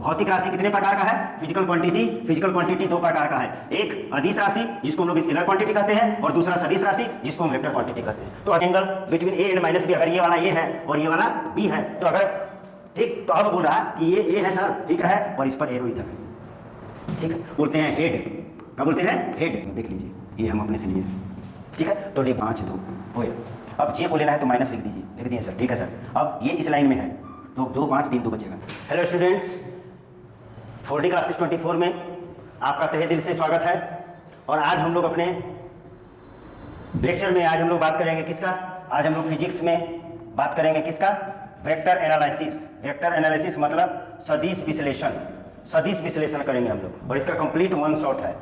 भौतिक राशि कितने प्रकार का है? फिजिकल क्वांटिटी दो प्रकार का है, एक अदिश राशि जिसको हम लोग स्केलर क्वांटिटी कहते हैं और दूसरा सदिश राशि जिसको हम वेक्टर क्वांटिटी कहते हैं। तो angle between A and minus B, अगर ये वाला ए है और ये वाला बी है तो अगर ठीक, तो अब बोल रहा कि ये ए है सर, ठीक है, और इस पर एरो इधर है, ठीक है, बोलते हैं हेड। क्या बोलते हैं? हेड। देख लीजिए ये हम अपने से लिए, ठीक है। तो ले 5 2 हो गया। अब जे को लेना है तो माइनस लिख दीजिए, लिख दिए सर, ठीक है सर। अब ये इस लाइन में है तो 2 5 3 2 बचेगा। हेलो स्टूडेंट्स, 4D क्लासेस 24 में आपका तहे दिल से स्वागत है। और आज हम लोग अपने लेक्चर में आज हम लोग बात करेंगे किसका? आज हम लोग फिजिक्स में बात करेंगे किसका? Vector analysis. वेक्टर एनालिसिस मतलब सदिश विश्लेषण। सदिश विश्लेषण करेंगे हम लोग और इसका कंप्लीट 1 शॉट है।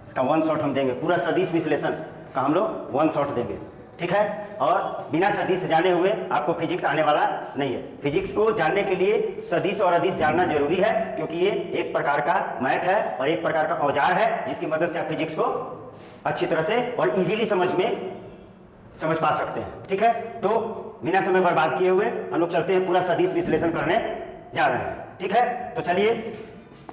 इसका 1 शॉट हम देंगे, पूरा सदिश विश्लेषण का हम लोग 1 शॉट देंगे, ठीक है। और बिना सदिश जाने हुए आपको फिजिक्स आने वाला नहीं है। फिजिक्स को जानने के लिए सदिश और अदिश जानना जरूरी है, क्योंकि ये एक प्रकार का मैथ है और एक प्रकार का औजार है जिसकी मदद से आप फिजिक्स को अच्छी तरह से और इजीली समझ पा सकते हैं, ठीक है। तो बिना समय बर्बाद किए हुए हम लोग चलते हैं, पूरा सदिश विश्लेषण करने जा रहे हैं, ठीक है। तो चलिए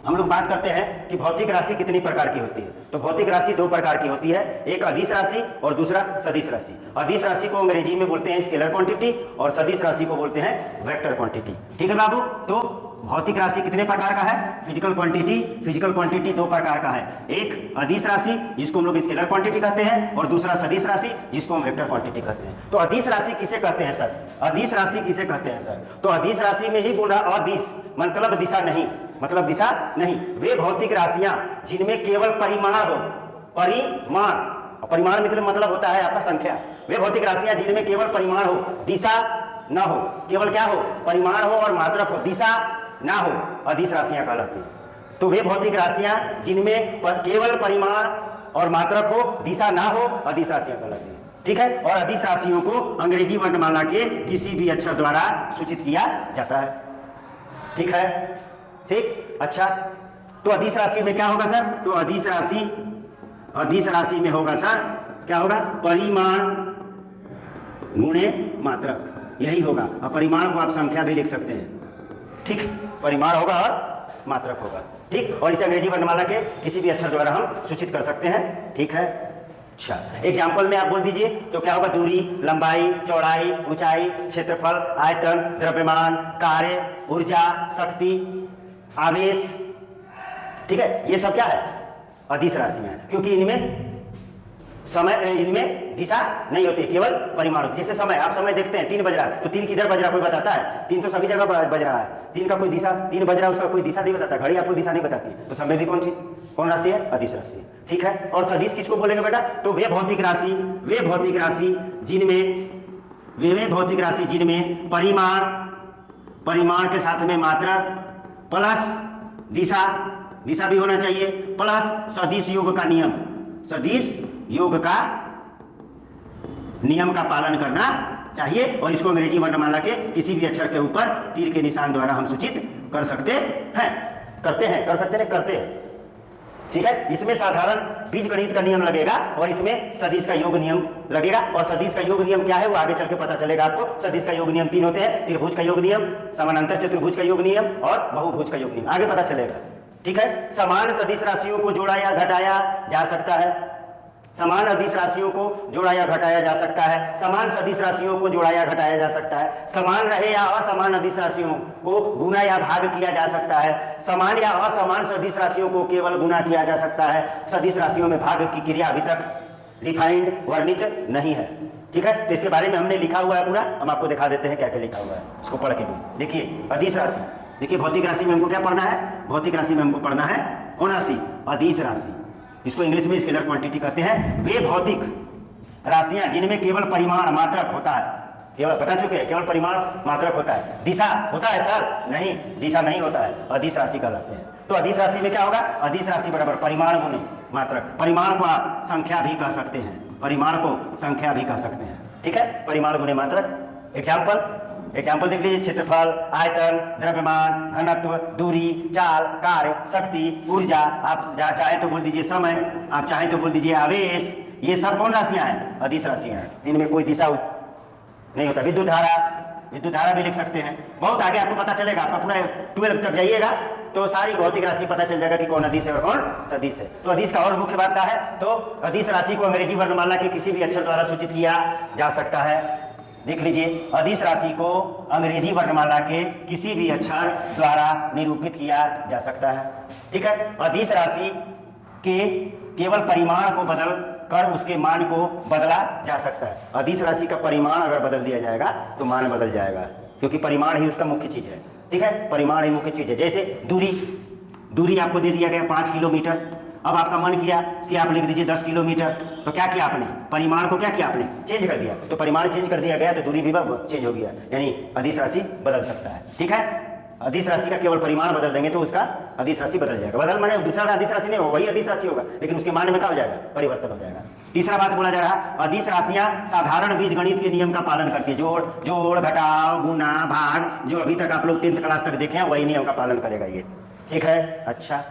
हम लोग बात करते हैं कि भौतिक राशि कितनी प्रकार की होती है। तो भौतिक राशि 2 प्रकार की होती है, एक अदिश राशि और दूसरा सदिश राशि। अदिश राशि को अंग्रेजी में बोलते हैं स्केलर क्वांटिटी और सदिश राशि को बोलते हैं वेक्टर क्वांटिटी, ठीक है बाबू। तो भौतिक राशि कितने प्रकार का है? फिजिकल क्वांटिटी 2 प्रकार का है, एक अदिश राशि जिसको हम लोग स्केलर क्वांटिटी कहते हैं और दूसरा सदिश राशि जिसको हम वेक्टर क्वांटिटी कहते हैं। तो अदिश राशि किसे कहते हैं सर? अदिश राशि किसे कहते हैं सर? तो अदिश राशि में ही बोल रहा, अदिश मतलब दिशा नहीं, मतलब दिशा नहीं, वे भौतिक राशियां जिनमें केवल परिमाण हो, परिमाण मतलब होता है आपका संख्या। वे भौतिक राशियां जिनमें केवल परिमाण हो, दिशा ना हो, केवल क्या हो? परिमाण हो और मात्रक हो, दिशा ना हो, अदिश राशियां कहलाती हैं। तो वे भौतिक राशियां जिनमें केवल परिमाण और मात्रक हो, दिशा ना हो, अदिश राशियां कहलाती हैं, ठीक है। और अदिश राशियों को अंग्रेजी वर्णमाला के किसी भी अक्षर द्वारा सूचित किया जाता है, ठीक है, ठीक। अच्छा, तो अदिश राशि में क्या होगा सर? तो अदिश राशि में होगा सर, क्या होगा? परिमाण गुणे मात्रक, यही होगा। और परिमाण को आप संख्या भी लिख सकते हैं, ठीक, परिमाण होगा और मात्रक होगा, ठीक। और इसे अंग्रेजी वर्णमाला के किसी भी अक्षर द्वारा हम सूचित कर सकते हैं, ठीक है। अच्छा, एग्जाम्पल में आप बोल दीजिए तो क्या होगा? दूरी, लंबाई, चौड़ाई, ऊंचाई, क्षेत्रफल, आयतन, द्रव्यमान, कार्य, ऊर्जा, शक्ति, आवेश, ठीक है। ये सब क्या है? अदिश राशियां हैं, क्योंकि इनमें दिशा नहीं होती, केवल परिमाण। जैसे समय, आप समय देखते हैं 3 बज रहा है तो 3 किधर बज रहा है कोई बताता है? 3 तो सभी जगह बज रहा है, 3 का कोई दिशा, 3 बज रहा है उसका कोई दिशा नहीं बताता, घड़ी आपको दिशा नहीं बताती। तो समय भी कौन राशि है? अदिश राशि, ठीक है। और सदिश किसको बोलेंगे बेटा? तो वे भौतिक राशि जिनमें परिमाण के साथ में मात्रक प्लस दिशा भी होना चाहिए, प्लस सदिश योग का नियम का पालन करना चाहिए। और इसको अंग्रेजी वर्णमाला के किसी भी अक्षर के ऊपर तीर के निशान द्वारा हम सूचित कर सकते हैं, ठीक है। इसमें साधारण बीजगणित का नियम लगेगा और इसमें सदिश का योग नियम लगेगा। और सदिश का योग नियम क्या है वो आगे चल के पता चलेगा आपको। सदिश का योग नियम 3 होते हैं, त्रिभुज का योग नियम, समानांतर चतुर्भुज का योग नियम और बहुभुज का योग नियम, आगे पता चलेगा, ठीक है। समान सदिश राशियों को जोड़ा या घटाया जा सकता है, समान अदिश राशियों को जोड़ा या घटाया जा सकता है, समान सदिश राशियों को जोड़ा या घटाया जा सकता है, समान रहे या असमान अदिश राशियों को गुना या भाग किया जा सकता है, समान या असमान सदिश राशियों को केवल गुना किया जा सकता है। सदिश राशियों में भाग की क्रिया अभी तक डिफाइंड, वर्णित नहीं है, ठीक है। तो इसके बारे में हमने लिखा हुआ है पूरा, हम आपको दिखा देते हैं क्या क्या लिखा हुआ है, उसको पढ़ के भी देखिए। अदिश राशि, देखिए भौतिक राशि में हमको क्या पढ़ना है? भौतिक राशि में हमको पढ़ना है कौन राशि? अदिश राशि, इसको इंग्लिश में स्केलर क्वांटिटी कहते हैं। वे भौतिक राशियां जिनमें केवल परिमाण मात्रक होता है, केवल बता चुके हैं, केवल परिमाण मात्रक होता है, दिशा होता है सर? नहीं, दिशा नहीं होता है, अदिश राशि कहलाते हैं। तो अदिश राशि में क्या होगा? अदिश राशि बराबर परिमाण गुणे मात्रक। परिमाण को आप संख्या भी कह सकते हैं, ठीक है, परिमाण गुणे मात्रक। एग्जाम्पल देख लीजिए, क्षेत्रफल, आयतन, द्रव्यमान, घनत्व, दूरी, चाल, कार्य, शक्ति, ऊर्जा, आप चाहे तो बोल दीजिए समय, आप चाहे तो बोल दीजिए आवेश, ये सब कौन राशियां हैं? अदिश राशियां हैं, इनमें कोई दिशा नहीं होता। विद्युत धारा भी लिख सकते हैं, बहुत आगे आपको पता चलेगा। आपका पूरा 12 तक जाइएगा तो सारी भौतिक राशि पता चल जाएगा कि कौन अदिश है और कौन सदिश है। तो अदिश का और मुख्य बात क्या है, तो अदिश राशि को अंग्रेजी वर्णमाला के किसी भी अक्षर द्वारा सूचित किया जा सकता है। देख लीजिए, अदिश राशि को अंग्रेजी वर्णमाला के किसी भी अक्षर द्वारा निरूपित किया जा सकता है। ठीक है, अदिश राशि के केवल परिमाण को बदल कर उसके मान को बदला जा सकता है। अदिश राशि का परिमाण अगर बदल दिया जाएगा तो मान बदल जाएगा, क्योंकि परिमाण ही उसका मुख्य चीज है। ठीक है, परिमाण ही मुख्य चीज है। जैसे दूरी आपको दे दिया गया 5 किलोमीटर, अब आपका मन किया कि आप लिख दीजिए 10 किलोमीटर, तो क्या किया आपने, परिमाण को क्या किया आपने, चेंज कर दिया। तो परिमाण चेंज कर दिया गया तो दूरी भी चेंज हो गया, यानी अदिश राशि बदल सकता है। ठीक है, अदिश राशि का केवल परिमाण बदल देंगे तो उसका अदिश राशि बदल जाएगा। बदल माने दूसरा अदिश राशि नहीं होगा, वही अदिश राशि होगा, लेकिन उसके मान में क्या हो जाएगा, परिवर्तन हो जाएगा। तीसरा बात बोला जा रहा है, अदिश राशियां साधारण बीजगणित के नियम का पालन करती है। जोड़ घटाव गुणा भाग, जो अभी तक आप लोग 10th क्लास तक देखे हैं वही नियम का पालन करेगा ये। ठीक है, अच्छा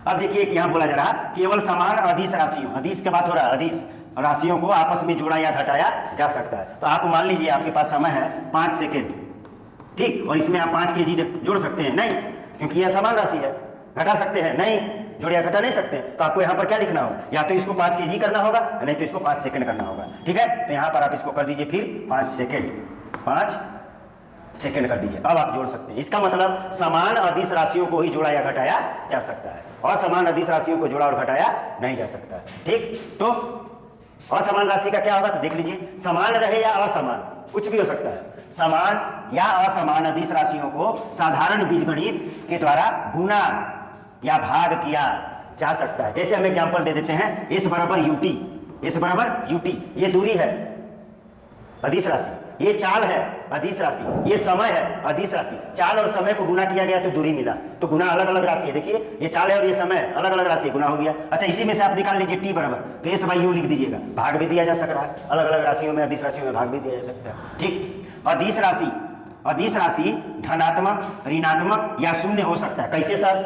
अब देखिए यहाँ बोला जा रहा है केवल समान अदिश राशियों, अदिश के बाद हो रहा है, अदिश राशियों को आपस में जोड़ा या घटाया जा सकता है। तो आप मान लीजिए आपके पास समय है 5 सेकेंड, ठीक, और इसमें आप 5 kg जोड़ सकते हैं नहीं, क्योंकि यह समान राशि है। घटा सकते हैं नहीं, जोड़ या घटा नहीं सकते। तो आपको यहाँ पर क्या लिखना होगा, या तो इसको 5 kg करना होगा, नहीं तो इसको 5 सेकंड करना होगा। ठीक है, तो यहाँ पर आप इसको कर दीजिए फिर 5 सेकंड कर दीजिए। अब आप जोड़ सकते हैं। इसका मतलब समान अदिश राशियों को ही जोड़ा या घटाया जा सकता है, असमान अदिश राशियों को जोड़ा और घटाया नहीं जा सकता। ठीक, तो असमान राशि का क्या होगा, तो देख लीजिए, समान रहे या असमान, कुछ भी हो सकता है। समान या असमान अदिश राशियों को साधारण बीजगणित के द्वारा गुणा या भाग किया जा सकता है। जैसे हम एग्जांपल दे देते हैं, s बराबर ut, ये दूरी है अदिश राशि, ये चाल है अदिश राशि, ये समय है अदिश राशि। चाल और समय को गुना किया गया तो दूरी मिला, तो गुना अलग अलग राशि है। देखिए, ये चाल है और ये समय है, अलग अलग राशि गुना हो गया। अच्छा, इसी में से आप निकाल लीजिए t बराबर, तो s/u लिख दीजिएगा। भाग भी दिया जा सकता है, अलग अलग राशियों में अदिश राशियों में भाग भी दिया जा सकता है। ठीक, अदिश राशि धनात्मक, ऋणात्मक या शून्य हो सकता है। कैसे सर,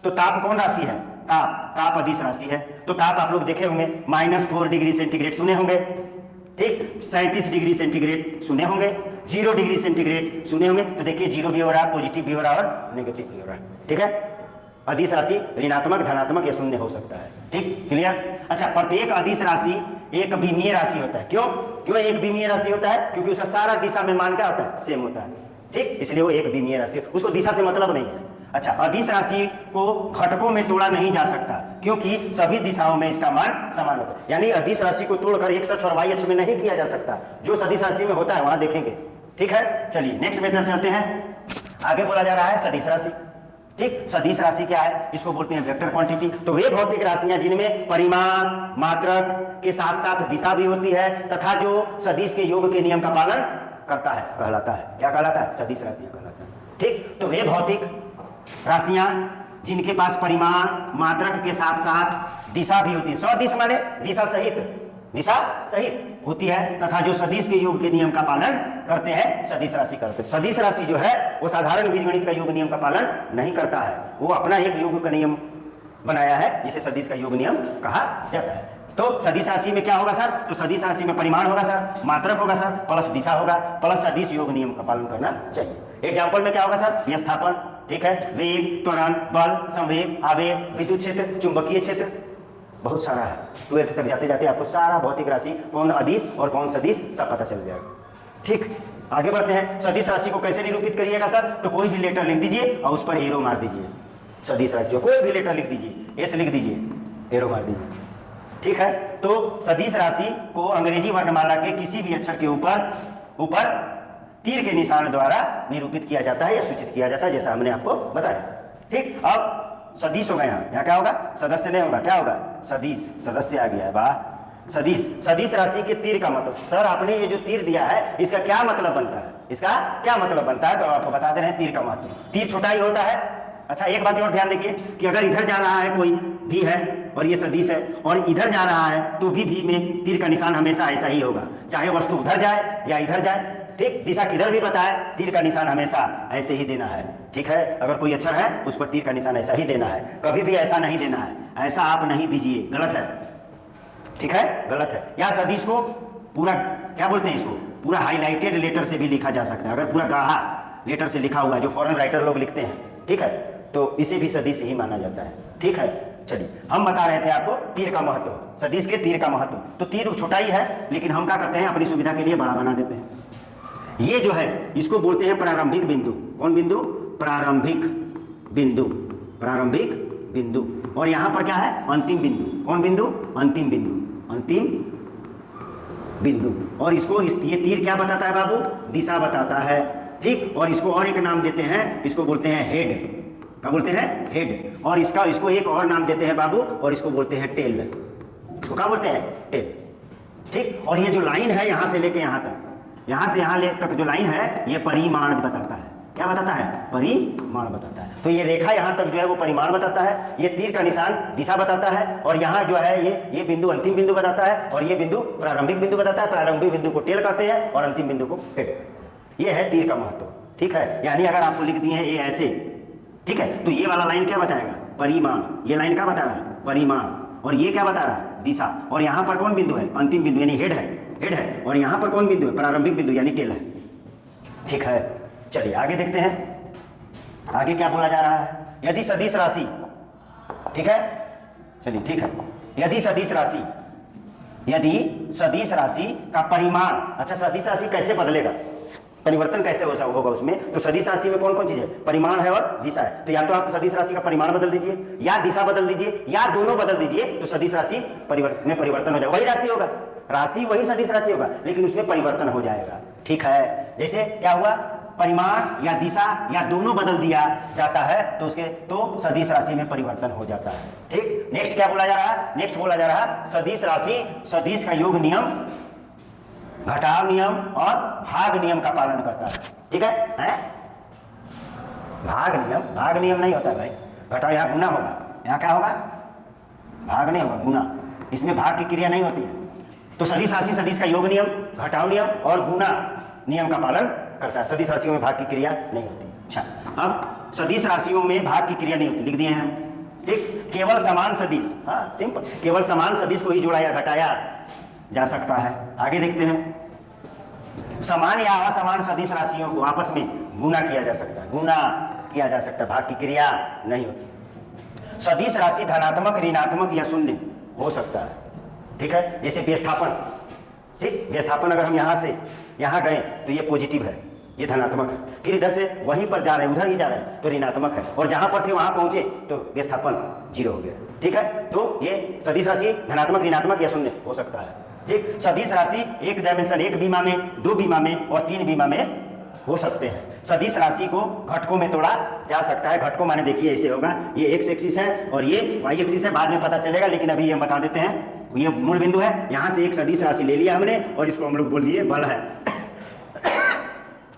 तो ताप कौन राशि है, ताप अदिश राशि है। तो ताप आप लोग देखे होंगे, -4 डिग्री सेंटीग्रेड सुने होंगे, ठीक, 37 डिग्री सेंटीग्रेड सुने होंगे, 0 डिग्री सेंटीग्रेड सुने होंगे। तो देखिए 0 भी हो रहा है, पॉजिटिव भी हो रहा है और नेगेटिव भी हो रहा है। ठीक है, अदिश राशि ऋणात्मक, धनात्मक या शून्य हो सकता है। ठीक, क्लियर। अच्छा, प्रत्येक अदिश राशि एक विमीय राशि होता है। क्यों एक विमीय राशि होता है, क्योंकि उसका सारा दिशा में मान क्या होता है, सेम होता है। ठीक, इसलिए वो एक विमीय राशि, उसको दिशा से मतलब नहीं है। अच्छा, अदिश राशि को घटकों में तोड़ा नहीं जा सकता, क्योंकि सभी दिशाओं में इसका मान समान होता है। यानी अदिश राशि को तोड़कर x अक्ष और y अक्ष में नहीं किया जा सकता, जो सदिश राशि में होता है वहां देखेंगे। ठीक है, चलिए नेक्स्ट मेथड चलते हैं। आगे बोला जा रहा है सदिश राशि। ठीक, सदिश राशि क्या है, इसको बोलते हैं वेक्टर क्वांटिटी। तो वे भौतिक राशियां जिनमें परिमाण मात्रक के साथ साथ दिशा भी होती है तथा जो सदिश के योग के नियम का पालन करता है, कहलाता है, क्या कहलाता है, सदिश राशियां कहलाता है। ठीक, तो वे भौतिक राशियां जिनके पास परिमाण मात्रक के साथ साथ दिशा भी होती है, सदिश माने दिशा सहित होती है, तथा जो सदिश के योग के नियम का पालन करते हैं, सदिश राशि करते हैं। सदिश राशि जो है वो साधारण बीजगणित का योग नियम का पालन नहीं करता है, वो अपना एक योग का नियम बनाया है जिसे सदिश का योग नियम कहा जाता है। तो सदिश राशि में क्या होगा सर, तो सदिश राशि में परिमाण होगा सर, मात्रक होगा सर, प्लस दिशा होगा, प्लस सदिश योग नियम का पालन करना चाहिए। एग्जाम्पल में क्या होगा सर, विस्थापन, ठीक है, वेग, त्वरण, बल, संवेग, आवेग, विद्युत क्षेत्र, चुंबकीय क्षेत्र, बहुत सारा है। 12th तक जाते जाते आपको सारा भौतिक राशि कौन अदिश और कौन सदिश सब पता चल जाएगा। ठीक, आगे बढ़ते हैं। सदिश राशि को कैसे निरूपित करिएगा सर, तो कोई भी लेटर लिख दीजिए और उस पर एरो मार दीजिए। सदिश राशि को कोई भी लेटर लिख दीजिए, एस लिख दीजिए, एरो मार दीजिए। ठीक है, तो सदिश राशि को अंग्रेजी वर्णमाला के किसी भी अक्षर के ऊपर तीर के निशान द्वारा निरूपित किया जाता है या सूचित किया जाता है, जैसा हमने आपको बताया। ठीक, अब सदिश होगा, यहाँ क्या होगा, सदस्य नहीं होगा, क्या होगा, सदिश, सदस्य आ गया है। वाह, सदिश राशि के तीर का मतलब, सर आपने ये जो तीर दिया है इसका क्या मतलब बनता है, इसका क्या मतलब बनता है, तो आपको बता दे रहे हैं तीर का महत्व। तीर छोटा ही होता है। अच्छा, एक बात और ध्यान देखिए कि अगर इधर जा रहा है कोई भी है और ये सदिश है, और इधर जा रहा है तो भी में तीर का निशान हमेशा ऐसा ही होगा, चाहे वस्तु उधर जाए या इधर जाए। ठीक, दिशा किधर भी बताए, तीर का निशान हमेशा ऐसे ही देना है। ठीक है, अगर कोई अक्षर है उस पर तीर का निशान ऐसा ही देना है, कभी भी ऐसा नहीं देना है, ऐसा आप नहीं दीजिए, गलत है। ठीक है, गलत है। या सदिश को पूरा क्या बोलते हैं, इसको पूरा हाईलाइटेड लेटर से भी लिखा जा सकता है, अगर पूरा गाढ़ा लेटर से लिखा हुआ है, जो फॉरेन राइटर लोग लिखते हैं। ठीक है, तो इसे भी सदिश ही माना जाता है। ठीक है, चलिए हम बता रहे थे आपको तीर का महत्व, सदिश के तीर का महत्व। तो तीर छोटा ही है, लेकिन हम क्या करते हैं अपनी सुविधा के लिए बड़ा बना देते हैं। ये जो है इसको बोलते हैं प्रारंभिक बिंदु। कौन बिंदु? प्रारंभिक बिंदु, प्रारंभिक बिंदु। और यहां पर क्या है? अंतिम बिंदु। कौन बिंदु? अंतिम बिंदु, अंतिम बिंदु। और इसको ये तीर क्या बताता है बाबू? दिशा बताता है। ठीक, और इसको और एक नाम देते हैं, इसको बोलते हैं हेड। क्या बोलते हैं? हेड। और इसको एक और नाम देते हैं बाबू, और इसको बोलते हैं टेल। इसको क्या बोलते हैं? टेल। ठीक, और ये जो लाइन है यहां से लेके यहां तक, यहां से यहां तक जो लाइन है ये परिमाण बताता है। क्या बताता है? परिमाण बताता है। तो ये रेखा यहां तक जो है वो परिमाण बताता है, ये तीर का निशान दिशा बताता है, और यहाँ जो है ये बिंदु अंतिम बिंदु बताता है, और ये बिंदु प्रारंभिक बिंदु बताता है। प्रारंभिक बिंदु को टेल कहते हैं और अंतिम बिंदु को हेड कहते हैं। ये है तीर का महत्व। ठीक है, यानी अगर आपको लिख दिए हैं ये ऐसे, ठीक है, तो ये वाला लाइन क्या बताएगा? परिमाण। ये लाइन क्या बता रहा है? परिमाण। और ये क्या बता रहा है? दिशा। और यहाँ पर कौन बिंदु है? अंतिम बिंदु यानी हेड है, हेड है। और यहाँ पर कौन बिंदु है? प्रारंभिक बिंदु यानी टेल है। ठीक है, चलिए आगे देखते हैं, आगे क्या बोला जा रहा है। यदि सदिश राशि, ठीक है, चलिए ठीक है, यदि सदिश राशि, यदि सदिश राशि का परिमाण, अच्छा सदिश राशि कैसे बदलेगा, परिवर्तन कैसे होगा उसमें? तो सदिश राशि में कौन कौन चीज है? परिमाण है और दिशा है। तो या तो आप सदिश राशि का परिमाण बदल दीजिए, या दिशा बदल दीजिए, या दोनों बदल दीजिए, तो सदिश राशि में परिवर्तन हो जाएगा। वही राशि होगा, राशि वही सदिश राशि होगा, लेकिन उसमें परिवर्तन हो जाएगा। ठीक है, जैसे क्या हुआ? परिमाण या दिशा या दोनों बदल दिया जाता है तो सदिश राशि में परिवर्तन हो जाता है। ठीक, नेक्स्ट क्या बोला जा रहा है? नेक्स्ट बोला जा रहा है सदिश राशि सदिश का योग नियम, घटाव नियम और भाग नियम का पालन करता है। ठीक है, भाग नियम नहीं होता भाई। घटाव यहाँ गुना होगा, यहाँ क्या होगा? भाग नहीं होगा, गुना। इसमें भाग की क्रिया नहीं होती है। तो सदिश राशि सदिश का योग नियम, घटाव नियम और गुना नियम का पालन करता है। सदिश राशियों में भाग की क्रिया नहीं होती। अच्छा, अब सदिश राशियों में भाग की क्रिया नहीं होती, लिख दिए हैं हम। ठीक, केवल समान सदिश, हाँ सिंपल, केवल समान सदिश को ही जोड़ा या घटाया जा सकता है। आगे देखते हैं, समान या असमान सदिश राशियों को आपस में गुना किया जा सकता है, गुना किया जा सकता है, भाग की क्रिया नहीं होती। सदिश राशि धनात्मक, ऋणात्मक या शून्य हो सकता है। ठीक है, जैसे विस्थापन। ठीक, विस्थापन अगर हम यहाँ से यहाँ गए तो ये पॉजिटिव है, ये धनात्मक है, फिर इधर से वहीं पर जा रहे हैं, उधर ही जा रहे हैं तो ऋणात्मक है, और जहां पर थे वहां पहुंचे तो विस्थापन 0 हो गया। ठीक है, तो ये सदिश राशि धनात्मक, ऋणात्मक या शून्य हो सकता है। ठीक, सदिश राशि एक डायमेंशन, एक बीमा में, 2 बीमा में और 3 बीमा में हो सकते हैं। सदिश राशि को घटकों में तोड़ा जा सकता है। घटकों माने देखिए ऐसे होगा, ये एक्स एक्सिस है और ये वाई एक्सिस है, बाद में पता चलेगा, लेकिन अभी हम बता देते हैं। ये मूल बिंदु है, यहां से एक सदिश राशि ले लिया हमने और इसको हम लोग बोल दिए बल है।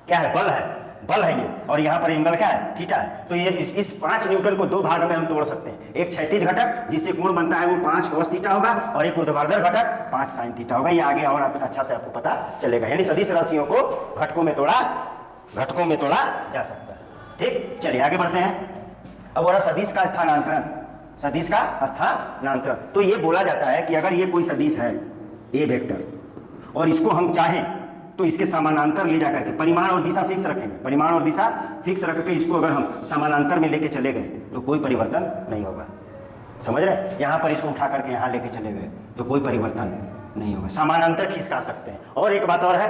क्या है? बल है, बल है ये। और यहाँ पर एंगल क्या है? थीटा है। तो ये इस 5 न्यूटन को 2 भाग में हम तोड़ सकते हैं। एक क्षैतिज घटक जिससे कोण बनता है वो 5 cos थीटा होगा, और एक ऊर्ध्वाधर घटक 5 sin थीटा होगा। ये आगे और अच्छा से आपको पता चलेगा। यानी सदिश राशियों को घटकों में तोड़ा जा सकता है। ठीक, चलिए आगे बढ़ते हैं। अब बोला सदिश का स्थानांतरण, सदिश का स्थानांतरण। तो ये बोला जाता है कि अगर ये कोई सदिश है ए वेक्टर, और इसको हम चाहें तो इसके समानांतर ले जाकर के परिमाण और दिशा फिक्स रखेंगे, परिमाण और दिशा फिक्स रख के इसको अगर हम समानांतर में लेके चले गए तो कोई परिवर्तन नहीं होगा। समझ रहे? यहाँ पर इसको उठा करके यहाँ लेके चले गए तो कोई परिवर्तन नहीं होगा, समानांतर खिसका सकते हैं। और एक बात और है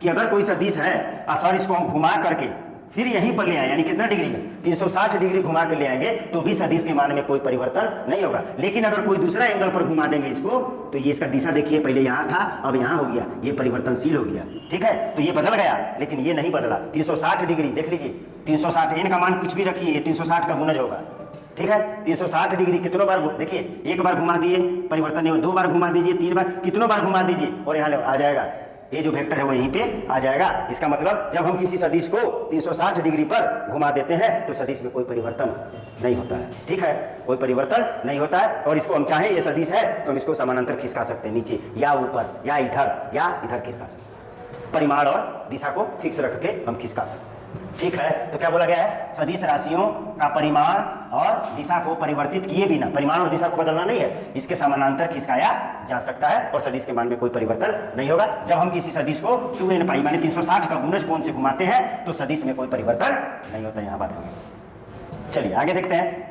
कि अगर कोई सदिश है और इसको हम घुमा करके फिर यहीं पर ले आए, यानी कितना डिग्री में? 360 डिग्री घुमा के ले आएंगे तो भी सदिश के मान में कोई परिवर्तन नहीं होगा। लेकिन अगर कोई दूसरा एंगल पर घुमा देंगे इसको, तो ये इसका दिशा देखिए, पहले यहाँ था अब यहाँ हो गया, ये परिवर्तनशील हो गया। ठीक है, तो ये बदल गया, लेकिन ये नहीं बदला। 360 डिग्री देख लीजिए, 360 एन का मान कुछ भी रखिए, ये 360 का गुणज होगा। ठीक है, 360 डिग्री कितनों बार देखिए, एक बार घुमा दिए परिवर्तन नहीं हो, 2 बार घुमा दीजिए, 3 बार, कितनों बार घुमा दीजिए और यहाँ आ जाएगा। ये जो वेक्टर है वो यहीं पे आ जाएगा। इसका मतलब जब हम किसी सदिश को 360 डिग्री पर घुमा देते हैं तो सदिश में कोई परिवर्तन नहीं होता है। ठीक है, कोई परिवर्तन नहीं होता है। और इसको हम चाहें ये सदिश है तो हम इसको समानांतर खिसका सकते हैं, नीचे या ऊपर या इधर खिसका सकते हैं। परिमाण और दिशा को फिक्स रख के हम खिसका सकते हैं। ठीक है, तो क्या बोला गया है? सदिश राशियों का परिमाण और दिशा को परिवर्तित किए बिना, परिमाण और दिशा को बदलना नहीं है, इसके समानांतर खिसकाया जा सकता है और सदिश के मान में कोई परिवर्तन नहीं होगा। जब हम किसी सदिश को 2n पाई माने 360 का गुणज कोण से घुमाते हैं तो सदिश में कोई परिवर्तन नहीं होता। यहाँ बात होगी। चलिए आगे देखते हैं।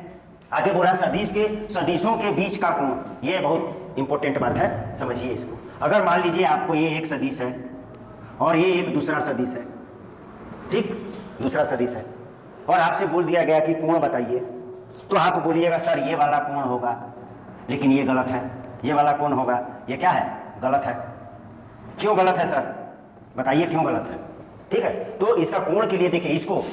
आगे बोल रहा सदिश के सदिशों के बीच का कोण। ये बहुत इंपॉर्टेंट बात है, समझिए इसको। अगर मान लीजिए आपको ये एक सदिश है और ये एक दूसरा सदिश है, ठीक, दूसरा सदिश है, और आपसे बोल दिया गया कि कोण बताइए, तो आप बोलिएगा सर ये वाला कोण होगा, लेकिन ये गलत है, ये वाला कोण होगा, ये क्या है, गलत है। क्यों गलत है सर, बताइए क्यों गलत है। ठीक है, तो इसका कोण के लिए देखिए, इसको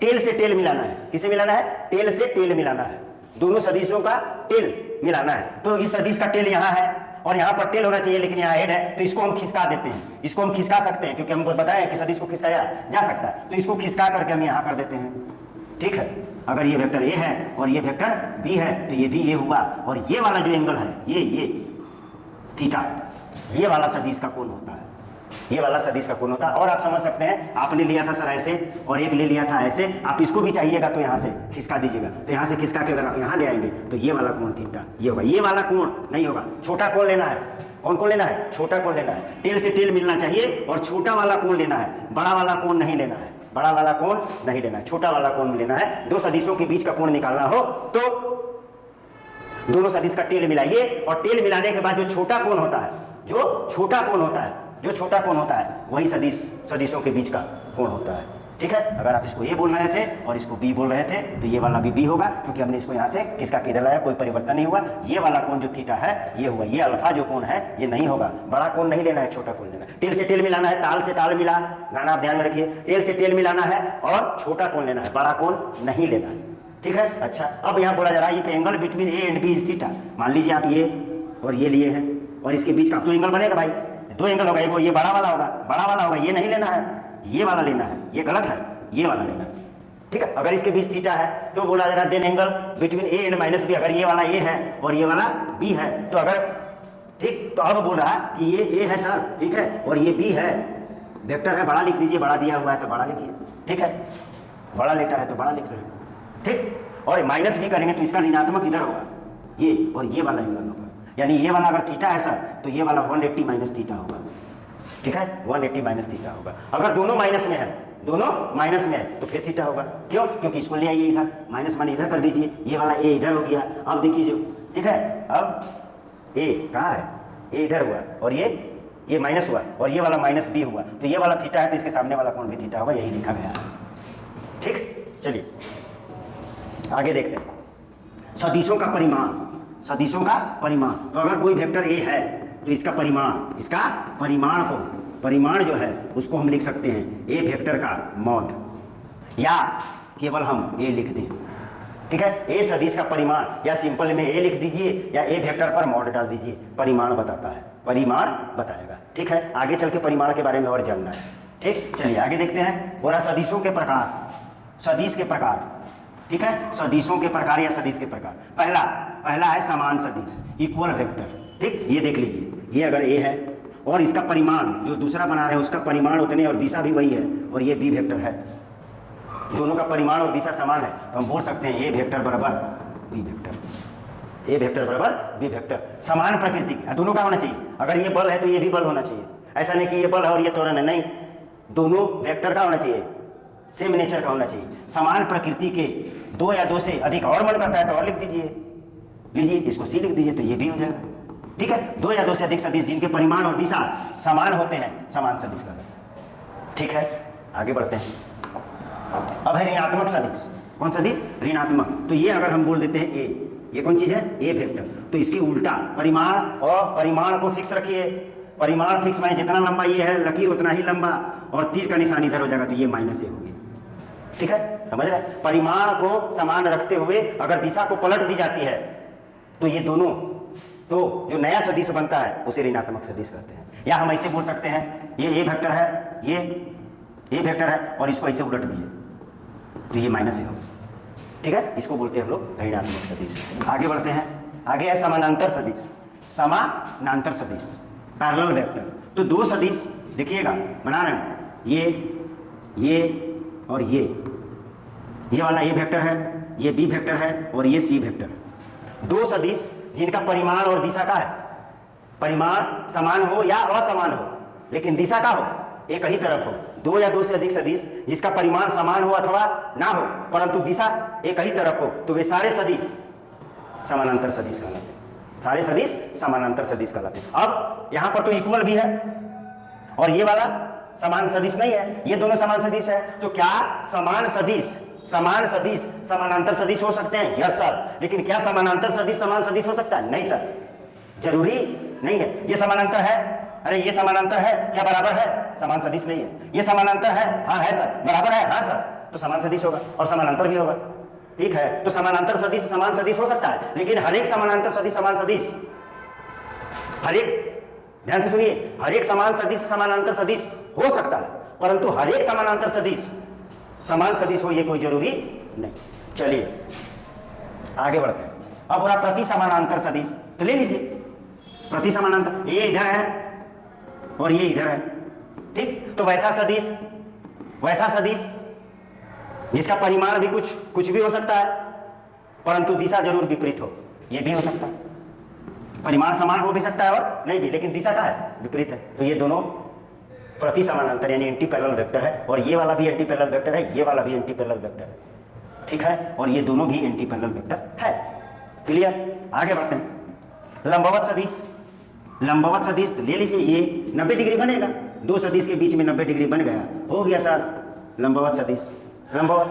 टेल से टेल मिलाना है। किसे मिलाना है, टेल से टेल मिलाना है, दोनों सदिशों का टेल मिलाना है। तो इस सदिश का टेल यहाँ है और यहाँ पर टेल होना चाहिए, लेकिन यहाँ हेड है, तो इसको हम खिसका देते हैं, इसको हम खिसका सकते हैं, क्योंकि हमको बताया कि सदिश को खिसकाया जा सकता है, तो इसको खिसका करके हम यहाँ कर देते हैं। ठीक है, अगर ये वेक्टर ए है और ये वेक्टर बी है, तो ये भी ये हुआ, और ये वाला जो एंगल है, ये थीटा, ये वाला सदिश का कोण होता है, ये वाला सदिश का कोण होता है। और आप समझ सकते हैं, आपने लिया था सर ऐसे और एक ले लिया था ऐसे, आप इसको भी चाहिएगा तो यहाँ से खिसका दीजिएगा, तो यहाँ से खिसका के अगर आप यहाँ ले आएंगे तो ये वाला कोण थीटा ये होगा, ये वाला कोण नहीं होगा, छोटा कोण लेना है। कौन कोण लेना है, छोटा कोण लेना है, टेल से टेल मिलना चाहिए, और छोटा वाला कोण लेना है, बड़ा वाला कोण नहीं लेना है, बड़ा वाला कोण नहीं लेना है, छोटा वाला कोण लेना है। दो सदिशों के बीच का कोण निकालना हो तो दोनों सदिश का टेल मिलाइए, और टेल मिलाने के बाद जो छोटा कोण होता है, जो छोटा कोण होता है, जो छोटा कोण होता है, वही सदिशों के बीच का कोण होता है। ठीक है, अगर आप इसको ए बोल रहे थे और इसको बी बोल रहे थे, तो ये वाला भी बी होगा, क्योंकि हमने इसको यहाँ से किसका किधर लाया, कोई परिवर्तन नहीं हुआ। ये वाला कोण जो थीटा है ये हुआ, ये अल्फा जो कोण है ये नहीं होगा, बड़ा कोण नहीं लेना है, छोटा कोण लेना है। टेल से टेल मिलाना है, ताल से ताल मिला, गाना आप ध्यान में रखिए, टेल से टेल मिलाना है और छोटा कोण लेना है, बड़ा कोण नहीं लेना है। ठीक है, अच्छा, अब यहाँ बोला जा रहा है ये angle between A and B is theta. मान लीजिए आप ये और ये लिए हैं, और इसके बीच का तो एंगल बनेगा भाई, दो एंगल होगा, ये बड़ा वाला होगा, बड़ा वाला होगा, ये नहीं लेना है, ये वाला लेना है, ये गलत है, ये वाला लेना है। ठीक है, अगर इसके बीच थीटा है तो बोला जा रहा है then angle between A and minus B, अगर ये वाला ए है और ये वाला बी है, तो अगर ठीक, तो अब बोल रहा है कि ये ए है सर, ठीक है, और ये बी है, वेक्टर है, बड़ा लिख दीजिए, बड़ा दिया हुआ है तो बड़ा लिखिए। ठीक है, बड़ा लेटर है तो बड़ा लिख रहे हैं, ठीक, और माइनस भी करेंगे तो इसका ऋणात्मक इधर होगा, ये, और ये वाला एंगल होगा, यानी ये वाला अगर थीटा है सर तो ये वाला 180 माइनस थीटा होगा। ठीक है, 180 माइनस थीटा होगा। अगर दोनों माइनस में है, दोनों माइनस में है, तो फिर थीटा होगा। क्यों, क्योंकि इसको ले आइए इधर, माइनस मान इधर कर दीजिए, ये वाला ए इधर हो गया। अब देखिए जो, ठीक है, अब ए कहाँ है, ए इधर हुआ, और ये माइनस हुआ, और ये वाला माइनस बी हुआ, तो ये वाला थीटा है, तो इसके सामने वाला कोण भी थीटा होगा, यही लिखा गया है। ठीक, चलिए आगे देखते हैं। सदिशों का परिमाण, सदिशों का परिमाण, तो अगर कोई वेक्टर ए है तो इसका परिमाण जो है उसको हम लिख सकते हैं ए वेक्टर का मॉड, या केवल हम ए लिख दें। ठीक है, ए सदिश का परिमाण, या सिंपल में ए लिख दीजिए, या ए वेक्टर पर मॉड डाल दीजिए, परिमाण बताता है, परिमाण बताएगा। ठीक है, आगे चल के परिमाण के बारे में और जानना है। ठीक, चलिए आगे देखते हैं। बोला सदिशों के प्रकार, सदिश के प्रकार। ठीक है, सदिशों के प्रकार या सदिश के प्रकार। पहला है समान सदिश, इक्वल वेक्टर। ठीक, ये देख लीजिए, ये अगर ए है और इसका परिमाण जो दूसरा बना रहे हैं उसका परिमाण उतने और दिशा भी वही है, और ये बी वेक्टर है, दोनों का परिमाण और दिशा समान है, तो हम बोल सकते हैं ए वेक्टर बराबर बी वेक्टर, ए वेक्टर बराबर बी वेक्टर। समान प्रकृति के दोनों का होना चाहिए, अगर ये बल है तो ये भी बल होना चाहिए, ऐसा नहीं कि ये बल है और ये त्वरण है, नहीं, दोनों वेक्टर का होना चाहिए, सेम नेचर का होना चाहिए। समान प्रकृति के दो या दो से अधिक, और मन करता है तो और लिख दीजिए, लीजिए इसको सी लिख दीजिए, तो ये भी हो जाएगा। ठीक है, दो या दो से अधिक सदिश जिनके परिमाण और दिशा समान होते हैं, समान सदिश का। ठीक है, आगे बढ़ते हैं। अब है ऋणात्मक सदिश। कौन सदिश, ऋणात्मक। तो ये अगर हम बोल देते हैं ए, ये कौन चीज है, ए वेक्टर, तो इसके उल्टा परिमाण, और परिमाण को फिक्स रखिए, परिमाण फिक्स माने जितना लंबा ये है लकीर उतना ही लंबा, और तीर का निशान इधर हो जाएगा, तो ये माइनस ए होगी। ठीक है, समझ रहे, परिमाण को समान रखते हुए अगर दिशा को पलट दी जाती है तो ये दोनों, तो जो नया सदिश बनता है उसे ऋणात्मक सदिश कहते हैं। या हम ऐसे बोल सकते हैं, ये ए वेक्टर है, ये ए वेक्टर है, और इसको ऐसे उलट दिए तो ये माइनस ए होगा। ठीक है, इसको बोलते हैं हम लोग ऋणात्मक सदिश। आगे बढ़ते हैं। आगे है समानांतर सदिश, समानांतर सदिश, पैरेलल वेक्टर। तो दो सदिश देखिएगा बना रहे हैं, ये और ये वाला ए वेक्टर है, ये बी वेक्टर है, और ये सी वेक्टर। दो सदिश जिनका परिमाण और दिशा का है, परिमाण समान हो या असमान हो, लेकिन दिशा का हो, एक ही तरफ हो, दो या दो से अधिक सदिश जिसका परिमाण समान हो अथवा ना हो परंतु दिशा एक ही तरफ हो तो वे सारे सदिश समानांतर सदिश कहलाते हैं। सारे सदिश समानांतर सदिश कहलाते हैं। अब यहां पर तो इक्वल भी है और ये वाला समान सदिश नहीं है, ये दोनों समान सदिश है। तो क्या समान सदिश समानांतर सदिश हो सकते हैं? Yes sir. लेकिन क्या समानांतर सदिश समान सदिश हो सकता है? नहीं सर, जरूरी नहीं है। ये समानांतर है, अरे ये समानांतर है, क्या बराबर है? समान सदिश नहीं है। ये समानांतर है, हाँ है सर। बराबर है, हाँ सर, तो समान सदिश होगा और समानांतर भी होगा। ठीक है, तो समानांतर सदिश समान सदिश हो सकता है, लेकिन हर एक समानांतर सदिश समान सदिश, हर एक, ध्यान से सुनिए, हर एक समान सदिश समानांतर सदिश हो सकता है, परंतु हर एक समानांतर सदिश समान सदिश हो ये कोई जरूरी नहीं। चलिए आगे बढ़ते हैं। अब बोला प्रति समानांतर सदिश, तो ले लीजिए प्रति समानांतर, ये इधर है और ये इधर है, ठीक। तो वैसा सदिश जिसका परिमाण भी कुछ भी हो सकता है परंतु दिशा जरूर विपरीत हो, ये भी हो सकता है। परिमाण समान हो भी सकता है और नहीं भी, लेकिन दिशा का है विपरीत है। तो ये दोनों प्रति समानांतर यानी एंटी पैरेलल वेक्टर है, और ये वाला भी एंटी पैरेलल वेक्टर है, ये वाला भी एंटी पैरेलल वेक्टर है, ठीक है। और ये दोनों भी एंटी पैरेलल वेक्टर है। क्लियर? आगे बढ़ते हैं। लंबवत सदिश तो ले लीजिए, ये 90 डिग्री बनेगा, दो सदिश के बीच में 90 डिग्री बन गया, हो गया सर लंबवत सदिश। लंबवत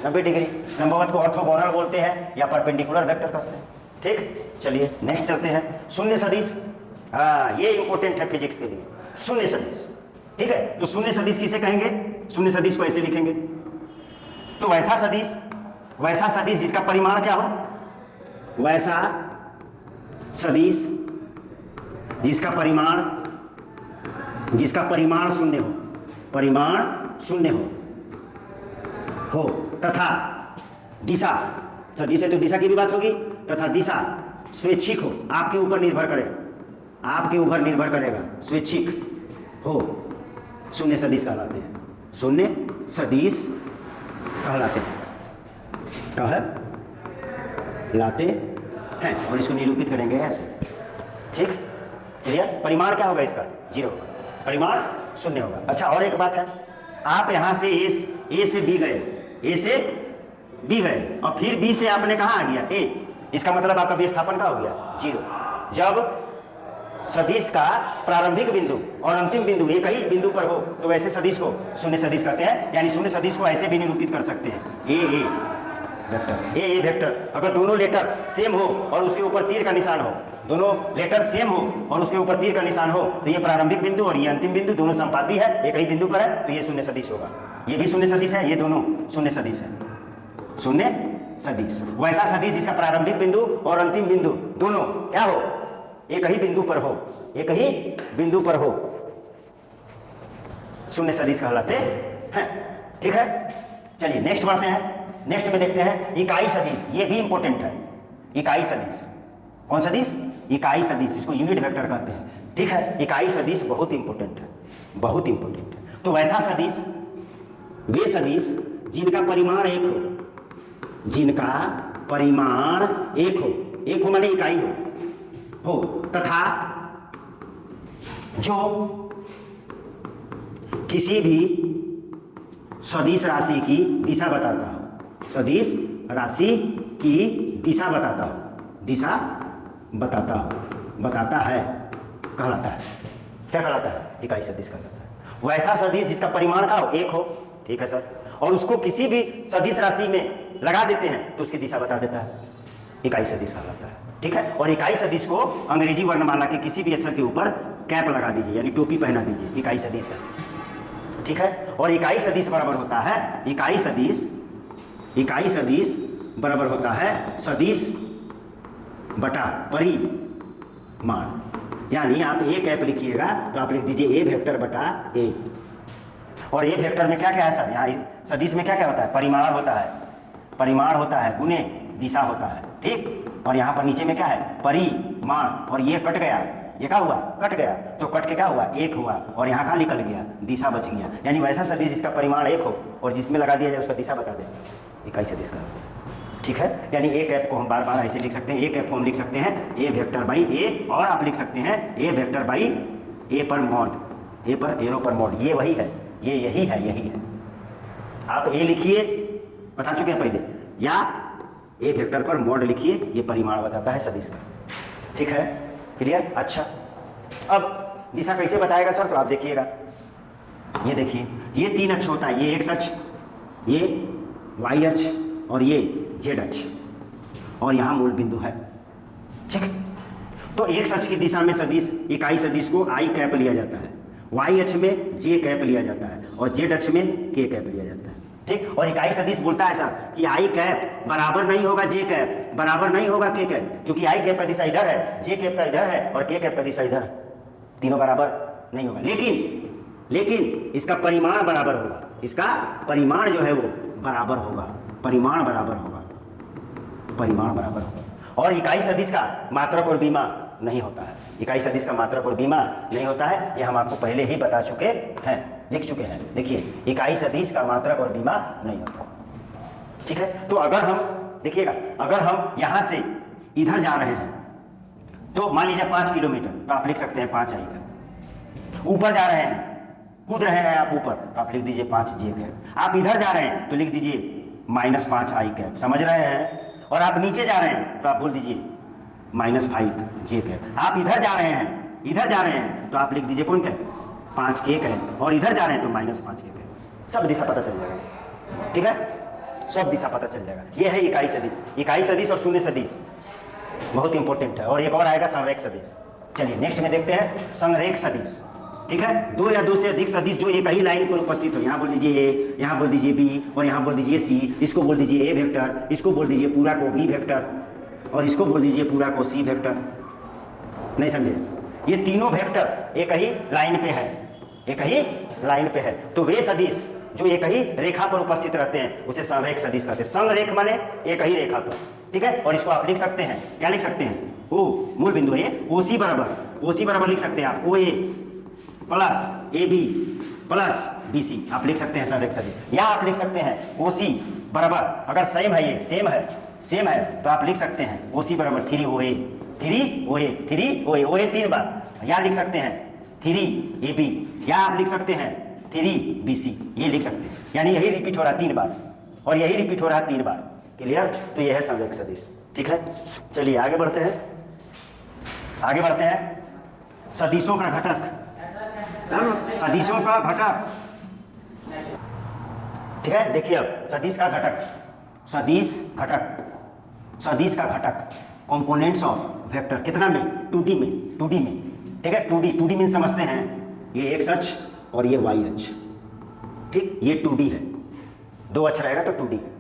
90 डिग्री, लंबवत को ऑर्थोगोनल बोलते हैं या परपेंडिकुलर वेक्टर कहते हैं, ठीक। चलिए नेक्स्ट चलते हैं। शून्य सदिश, हाँ ये इंपॉर्टेंट है फिजिक्स के लिए। शून्य सदिश, ठीक है। तो शून्य सदिश किसे कहेंगे? शून्य सदिश को ऐसे लिखेंगे, तो वैसा सदिश जिसका परिमाण क्या हो, वैसा सदिश जिसका परिमाण शून्य हो तथा दिशा, सदिश है तो दिशा की भी बात होगी, तथा दिशा स्वैच्छिक हो, आपके ऊपर निर्भर करेगा, स्वैच्छिक हो, शून्य सदिश कहलाते हैं। शून्य सदिश कहलाते हैं और इसको निरूपित करेंगे ऐसे, ठीक। क्लियर? परिमाण क्या होगा इसका? 0 होगा, परिमाण शून्य होगा। अच्छा और एक बात है, आप यहां से ए से बी गए और फिर बी से आपने कहाँ आ गया? ए, इसका मतलब आपका विस्थापन का हो गया 0। जब सदिश का प्रारंभिक बिंदु और अंतिम बिंदु एक ही बिंदु पर हो तो वैसे सदिश को शून्य सदिश कहते हैं। यानी शून्य सदिश को ऐसे भी निरूपित कर सकते हैं, ए वेक्टर, अगर दोनों लेटर सेम हो और उसके ऊपर तीर का निशान हो, तो ये प्रारंभिक बिंदु और ये अंतिम बिंदु दोनों संपाती है, एक ही बिंदु पर है, तो ये शून्य सदिश होगा। ये भी शून्य सदिश है, ये दोनों शून्य सदिश है। शून्य सदिश वैसा सदिश जिसका प्रारंभिक बिंदु और अंतिम बिंदु दोनों क्या हो? एक ही बिंदु पर हो, शून्य सदिश कहलाते हैं, ठीक है। चलिए नेक्स्ट बढ़ते हैं। नेक्स्ट में देखते हैं इकाई सदिश, ये भी इंपॉर्टेंट है। इकाई सदिश, कौन सदिश? इकाई सदिश, जिसको यूनिट वेक्टर कहते हैं, ठीक है। इकाई सदिश बहुत इंपॉर्टेंट है। तो वैसा सदिश, वे सदिश जिनका परिमाण एक हो माने इकाई हो तथा जो किसी भी सदिश राशि की दिशा बताता हो, बताता है, कहलाता है। क्या कहलाता है? इकाई सदिश कहलाता है। वैसा सदिश जिसका परिमाण का हो, एक हो, ठीक है सर, और उसको किसी भी सदिश राशि में लगा देते हैं तो उसकी दिशा बता देता है, इकाई सदिश कहलाता है, ठीक है। और इकाई सदिश को अंग्रेजी वर्णमाला के किसी भी अक्षर के ऊपर कैप लगा दीजिए, यानी टोपी पहना दीजिए, इकाई सदिश है, ठीक है। और इकाई सदिश बराबर होता है, इकाई सदिश बराबर होता है सदिश बटा परिमाण। यानी आप ए कैप लिखिएगा तो आप लिख दीजिए ए वेक्टर बटा ए, और ए वेक्टर में क्या क्या है सर? यहाँ सदिश में क्या क्या होता है? परिमाण होता है गुने दिशा होता है, ठीक। और यहाँ पर नीचे में क्या है? परिमाण, और ये कट गया, ये क्या हुआ? कट गया, तो कट के क्या हुआ? एक हुआ, और यहाँ का निकल गया, दिशा बच गया। यानी वैसा सदिश जिसका परिमाण एक हो और जिसमें लगा दिया जाए उसका दिशा बता दे, इकाई सदिश का, ठीक है। यानी ए कैप को हम बार बार ऐसे लिख सकते हैं, ए कैप को हम लिख सकते हैं ए वेक्टर बाई ए, और आप लिख सकते हैं ए वेक्टर बाई ए पर मॉड, ए पर एरो पर मॉड, ये वही है, ये यही है, यही है। आप ए लिखिए, बता चुके हैं पहले, या ए वेक्टर पर मॉड लिखिए, ये परिमाण बताता है सदिश का। ठीक है, क्लियर? अच्छा, अब दिशा कैसे बताएगा सर? तो आप देखिएगा, ये देखिए, ये 3 अक्ष होता है, ये एक्स अक्ष, ये वाई अक्ष और ये जेड अक्ष, और यहाँ मूल बिंदु है। ठीक है, तो एक्स अक्ष की दिशा में सदिश, इकाई सदिश को आई कैप लिया जाता है, वाई अक्ष में जे कैप लिया जाता है और जेड अक्ष में के कैप लिया जाता है। ठीक, और इकाई सदिश बोलता है सर कि आई कैप बराबर नहीं होगा जे कैप, बराबर नहीं होगा के कैप, क्योंकि आई कैप का दिशा इधर है, जे कैप का इधर है और के कैप का दिशा इधर है, तीनों बराबर नहीं होगा। लेकिन इसका परिमाण बराबर होगा, इसका परिमाण जो है वो बराबर होगा, परिमाण बराबर होगा, परिमाण बराबर होगा। और इकाई सदिश का मात्रक और बीमा नहीं होता है, इकाई सदिश का मात्रक और बीमा नहीं होता है, ये हम आपको पहले ही बता चुके हैं, लिख चुके हैं। देखिए, इकाई सदिश का मात्रक और बीमा नहीं होता। ठीक है, तो अगर हम देखिएगा, अगर हम यहाँ से इधर जा रहे हैं तो मान लीजिए 5 किलोमीटर, तो आप लिख सकते हैं 5 आई कैप। ऊपर जा रहे हैं, कूद रहे हैं आप ऊपर, तो आप लिख दीजिए 5 जे कैप। आप इधर जा रहे हैं तो लिख दीजिए -5 आई कैप, समझ रहे हैं? और आप नीचे जा रहे हैं तो आप बोल दीजिए -5 जे कैप। आप इधर जा रहे हैं, इधर जा रहे हैं तो आप लिख दीजिए कौन कैप? 5 के कैप। और इधर जा रहे हैं तो -5 के कैप। सब दिशा पता चल जाएगा इसमें। ठीक है, सब दिशा पता चल जाएगा। ये है इकाई सदिश। इकाई सदिश और शून्य सदिश बहुत इंपॉर्टेंट है। और एक और आएगा संरेख सदिश। चलिए नेक्स्ट में देखते हैं संरेख सदिश। ठीक है, 2 या 2 से अधिक सदिश जो एक ही लाइन पर उपस्थित हो। यहाँ बोल दीजिए ए, यहाँ बोल दीजिए बी और यहाँ बोल दीजिए सी। इसको बोल दीजिए ए वेक्टर, इसको बोल दीजिए पूरा को बी वेक्टर और इसको बोल दीजिए पूरा को सी वेक्टर। नहीं समझे? ये तीनों वेक्टर एक ही लाइन पे है, एक ही लाइन पे है। तो वे सदिश जो एक ही रेखा पर उपस्थित रहते हैं उसे संरेख सदिश कहते हैं। संरेख माने एक ही रेखा पर। ठीक है, और इसको आप लिख सकते हैं, क्या लिख सकते हैं? ओ मूल बिंदु है ये, ओसी बराबर लिख सकते हैं आप, O A plus A B plus B C, आप लिख सकते हैं संरेख सदिश। या आप लिख सकते हैं ओसी बराबर, अगर सेम है ये, सेम है तो आप लिख सकते हैं ओसी बराबर 3 ओ ए, 3 ओ ए 3 बार। या लिख सकते हैं 3 ए बी, या आप लिख सकते हैं 3 बी सी, ये लिख सकते हैं। यानी यही रिपीट हो रहा है 3 बार और यही रिपीट हो रहा है 3 बार। क्लियर? तो यह है संरेख सदिश। ठीक है, चलिए आगे बढ़ते हैं। सदिशों का घटक, सदिशों का घटक। ठीक है, देखिए अब सदिश का घटक, सदिश का घटक कंपोनेंट्स ऑफ वेक्टर कितना में? 2D में। ठीक है, 2D में समझते हैं, ये एक्स अक्ष और ये वाई अक्ष। ठीक, ये 2D है, 2 अक्ष रहेगा तो 2D है।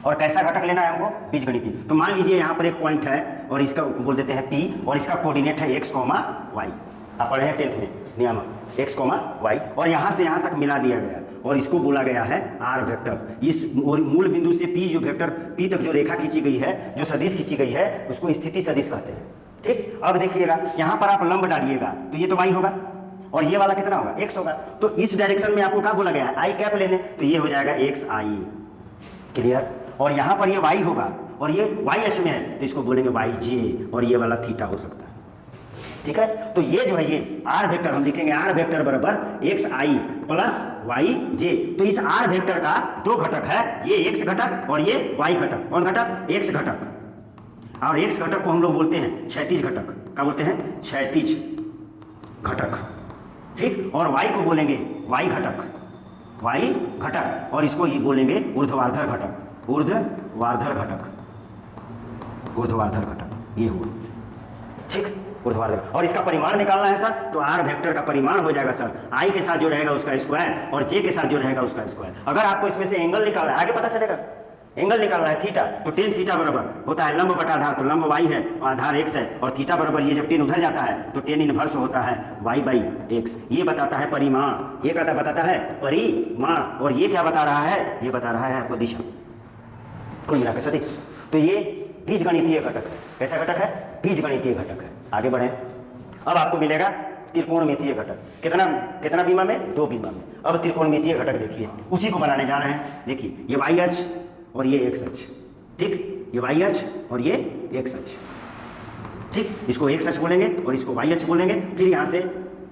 और कैसा घटक लेना है हमको? बीजगणितीय। तो मान लीजिए यहाँ पर एक पॉइंट है और इसका बोल देते हैं P और इसका कोऑर्डिनेट है x, y। आप पढ़े हैं 10th में नियामक, x, y, और यहाँ से यहाँ तक मिला दिया गया और इसको बोला गया है r वेक्टर। इस मूल बिंदु से P जो वेक्टर P तक जो रेखा खींची गई है, जो सदिश खींची गई है, उसको स्थिति सदिश कहते हैं। ठीक, अब देखिएगा यहाँ पर आप लंब डालिएगा तो ये तो y होगा और ये वाला कितना होगा? x होगा। तो इस डायरेक्शन में आपको क्या बोला गया है? आई कैप लेने, तो ये हो जाएगा xi। क्लियर? और यहाँ पर ये y होगा और ये y अक्ष में है तो इसको बोलेंगे yj और ये वाला थीटा हो सकता है। ठीक है, तो ये जो है ये r वेक्टर हम लिखेंगे, r वेक्टर बराबर xi प्लस yj। तो इस r वेक्टर का 2 घटक है, ये x घटक और ये y घटक। कौन घटक? x घटक। और x घटक को हम लोग बोलते हैं क्षैतिज घटक। क्या बोलते हैं? क्षैतिज घटक। ठीक, और y को बोलेंगे y घटक, और इसको ये बोलेंगे ऊर्ध्वाधर घटक, ऊर्ध्वाधर घटक। ये हुआ। ठीक, ऊर्ध्वाधर। और इसका परिमाण निकालना है सर, तो r वेक्टर का परिमाण हो जाएगा सर i के साथ जो रहेगा उसका स्क्वायर और j के साथ जो रहेगा उसका स्क्वायर। अगर आपको इसमें से एंगल निकालना है, आगे पता चलेगा, एंगल निकालना है थीटा, तो tan थीटा बराबर होता है लंब बटा आधार, तो लंब y है और आधार x है, और थीटा बराबर ये जब tan उधर जाता है तो tan इनवर्स होता है y/x। ये बताता है परिमाण, ये कहता बताता है परिमाण, और ये क्या बता रहा है? ये बता रहा है आपको दिशा। कुल मिलाकर सदिश। तो ये बीजगणितीय घटक है। कैसा घटक है? बीजगणितीय घटक है। आगे बढ़े, अब आपको मिलेगा त्रिकोणमितीय घटक। कितना बीमा में? 2 बीमा में। अब त्रिकोणमितीय घटक देखिए, उसी को बनाने जा रहे हैं। देखिए ये y अक्ष और ये x अक्ष। ठीक, ये y अक्ष और ये x अक्ष। ठीक, इसको x अक्ष बोलेंगे और इसको y अक्ष बोलेंगे। फिर यहाँ से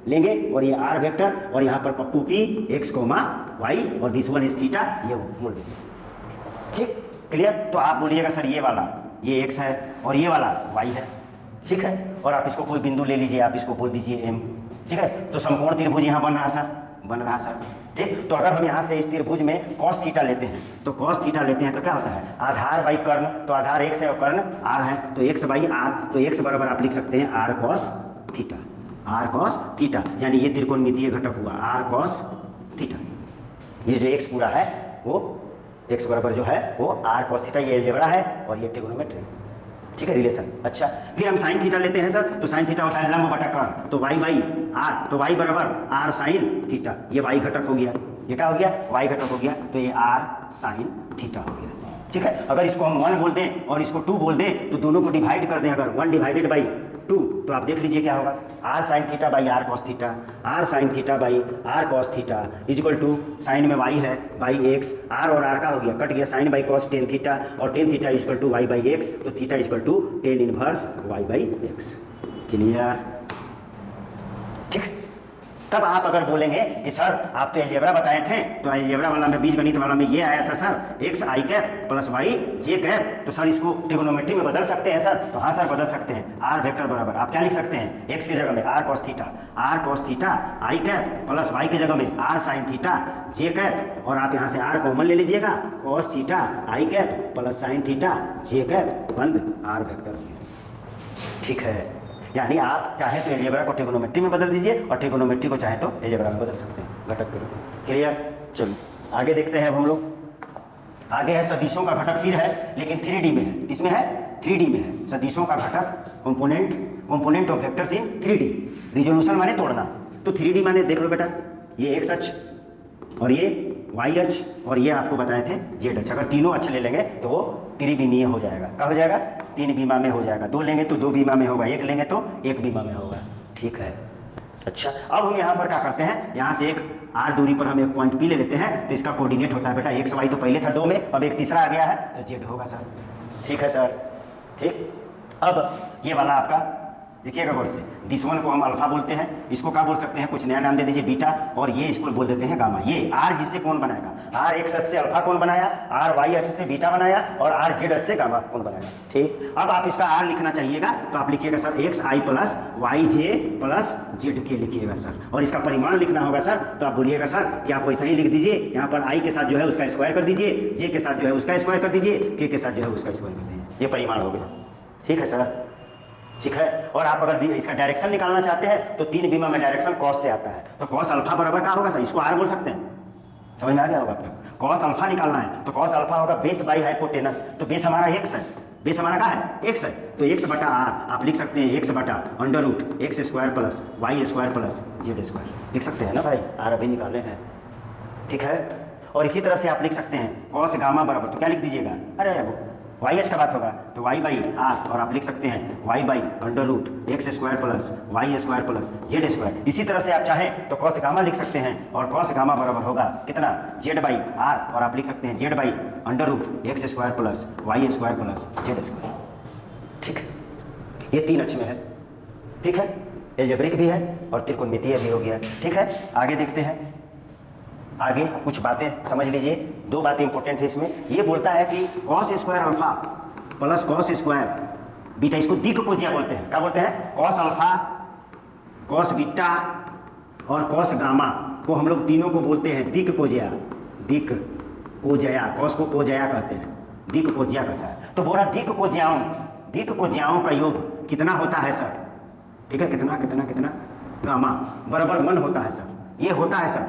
लेंगे और ये आर वेक्टर और यहाँ पर पप्पू की एक्स कोमा वाई और दिस वन इज थीटा, ये मूल बिंदु। ठीक, क्लियर। तो आप बोलिएगा सर ये वाला ये एक्स है और ये वाला वाई है, ठीक है। और आप इसको कोई बिंदु ले लीजिए, आप इसको बोल दीजिए एम, ठीक है। तो समकोण त्रिभुज यहाँ बन रहा सर, बन रहा सर, ठीक। तो अगर हम यहाँ से इस त्रिभुज में कॉस थीटा लेते हैं, तो कॉस थीटा लेते हैं तो क्या होता है, आधार बाई कर्ण, तो आधार एक्स है और कर्ण आर है, तो एक्स बाई आर, तो एक्स बराबर आप लिख सकते हैं R cos theta, R cos theta, यानी ये त्रिकोणमितीय घटक हुआ आर कॉस थीटा। ये जो एक्स पूरा है वो एक्स बराबर जो है वो आर कॉस थीटा, ये अलजेब्रा है और ये ट्रिगोनोमेट्री, ठीक है, रिलेशन। अच्छा, फिर हम साइन थीटा लेते हैं सर, तो साइन थीटा होता है लंब बटा कर्ण, तो वाई बाई आर, तो वाई बराबर आर साइन थीटा, ये वाई घटक हो गया, ये क्या हो गया, वाई घटक हो गया, तो ये आर साइन थीटा हो गया, ठीक है। अगर इसको हम 1 बोल दें और इसको 2 बोल दें, तो दोनों को डिवाइड कर दें, अगर 1 डिवाइडेड बाई 2, तो आप देख लीजिए क्या होगा, R sine theta by R cos theta, R sine theta by R cos theta equal to sine में वाई है बाई एक्स, आर और आर का हो गया कट गया, sine by cos tan theta और tan theta equal to Y by X, तो theta equal to tan inverse Y by X. Clear, ठीक। तब आप अगर बोलेंगे कि सर आप तो अलजेब्रा बताए थे, तो अलजेब्रा वाला में बीजगणित वाला में ये आया था सर एक्स आई कैप प्लस वाई जे कैप, तो सर इसको ट्रिगोनोमेट्री में बदल सकते हैं सर, तो हाँ सर बदल सकते हैं। आर वेक्टर बराबर आप क्या लिख सकते हैं, एक्स की जगह में R cos theta I cap plus Y की जगह में R sine theta J cap, और आप यहाँ से आर कॉमन ले लीजिएगा, cos theta I cap plus sine theta J cap बंद आर वेक्टर हो गया, ठीक है। यानी आप चाहे तो अलजेब्रा को ट्रिगोनोमेट्री में बदल दीजिए और ट्रिगोनोमेट्री को चाहे तो अलजेब्रा में बदल सकते हैं घटक के रूप में। क्लियर, चलो आगे देखते हैं अब हम लोग। आगे है सदिशों का घटक, फिर है लेकिन 3D में है, इसमें है 3D में है सदिशों का घटक, component of vectors in 3D। Resolution माने तोड़ना, तो 3D माने देख लो बेटा, ये एक्स अक्ष और ये वाई अक्ष और ये आपको बताए थे जेड अक्ष, अगर तीनों अक्ष ले लेंगे तो वो त्रिविमीय हो जाएगा। क्या हो जाएगा, 3 बीमा में हो जाएगा, 2 लेंगे तो 2 बीमा में होगा, 1 लेंगे तो 1 बीमा में होगा, ठीक है। अच्छा, अब हम यहाँ पर क्या करते हैं, यहाँ से एक आर दूरी पर हम एक पॉइंट पी ले लेते हैं, तो इसका कोऑर्डिनेट होता है बेटा एक्स वाई, तो पहले था 2 में, अब एक तीसरा आ गया है तो जेड होगा सर, ठीक है सर, ठीक। अब ये वाला आपका देखिएगा गौर से, दिस वन को हम अल्फा बोलते हैं, इसको क्या बोल सकते हैं, कुछ नया नाम दे दीजिए बीटा, और ये इसको बोल देते हैं गामा। ये आर जिससे कौन बनाएगा, आर एक्स अक्ष से अल्फा कौन बनाया, आर वाई अक्ष से बीटा बनाया और आर जेड अक्ष से गामा कौन बनाया, ठीक। अब आप इसका आर लिखना चाहिएगा, तो आप लिखिएगा सर एक्स आई प्लस वाई जे प्लस जेड के लिखिएगा सर, और इसका परिमाण लिखना होगा सर, तो आप बोलिएगा सर कि आप वैसा ही लिख दीजिए, यहाँ पर आई के साथ जो है उसका स्क्वायर कर दीजिए, जे के साथ जो है उसका स्क्वायर कर दीजिए, के साथ जो है उसका स्क्वायर कर दीजिए, ये परिमाण हो गया, ठीक है सर, ठीक है। और आप अगर इसका डायरेक्शन निकालना चाहते हैं तो 3 बीमा में डायरेक्शन कॉस से आता है, तो कॉस अल्फा बराबर क्या होगा सर, इसको आर बोल सकते हैं, समझ में आ गया होगा आप तक। कॉस अल्फा निकालना है तो कॉस अल्फा होगा बेस बाई हाइपोटेनस, तो बेस हमारा एक्स है, बेस हमारा क्या है एक्स है, तो एक्स बटा आर आप लिख सकते हैं एक्स बटा under root X square plus Y square plus Z square लिख सकते हैं ना भाई, आर अभी निकाले हैं, ठीक है। और इसी तरह से आप लिख सकते हैं कॉस गामा बराबर, तो क्या लिख दीजिएगा, अरे वो वाई एच का बात होगा तो वाई बाई आर, और आप लिख सकते हैं Y by under root X square plus Y square plus Z square. इसी तरह से आप चाहें तो कॉस गामा लिख सकते हैं, और कॉस गामा बराबर होगा कितना, जेड बाई आर, और आप लिख सकते हैं Z by under root X square plus Y square plus Z square, ठीक। ये 3 अक्ष में है, ठीक है, एल्जेब्रिक भी है और त्रिकोणमितीय भी हो गया, ठीक है। आगे देखते हैं, आगे कुछ बातें समझ लीजिए, 2 बातें इंपॉर्टेंट है इसमें। ये बोलता है कि cos square alpha plus cos square beta, इसको दिक कोजिया बोलते हैं, क्या बोलते हैं, कॉस अल्फा कॉस बीटा और कॉस गामा को हम लोग तीनों को बोलते हैं दिक कोजिया, दिक कोजया, कॉस को कोजया कहते हैं, दिक कोजिया कहता है। तो बोला दिक कोजियाओं का योग कितना होता है सर, ठीक है, कितना कितना कितना गामा बराबर 1 होता है सर, ये होता है सर,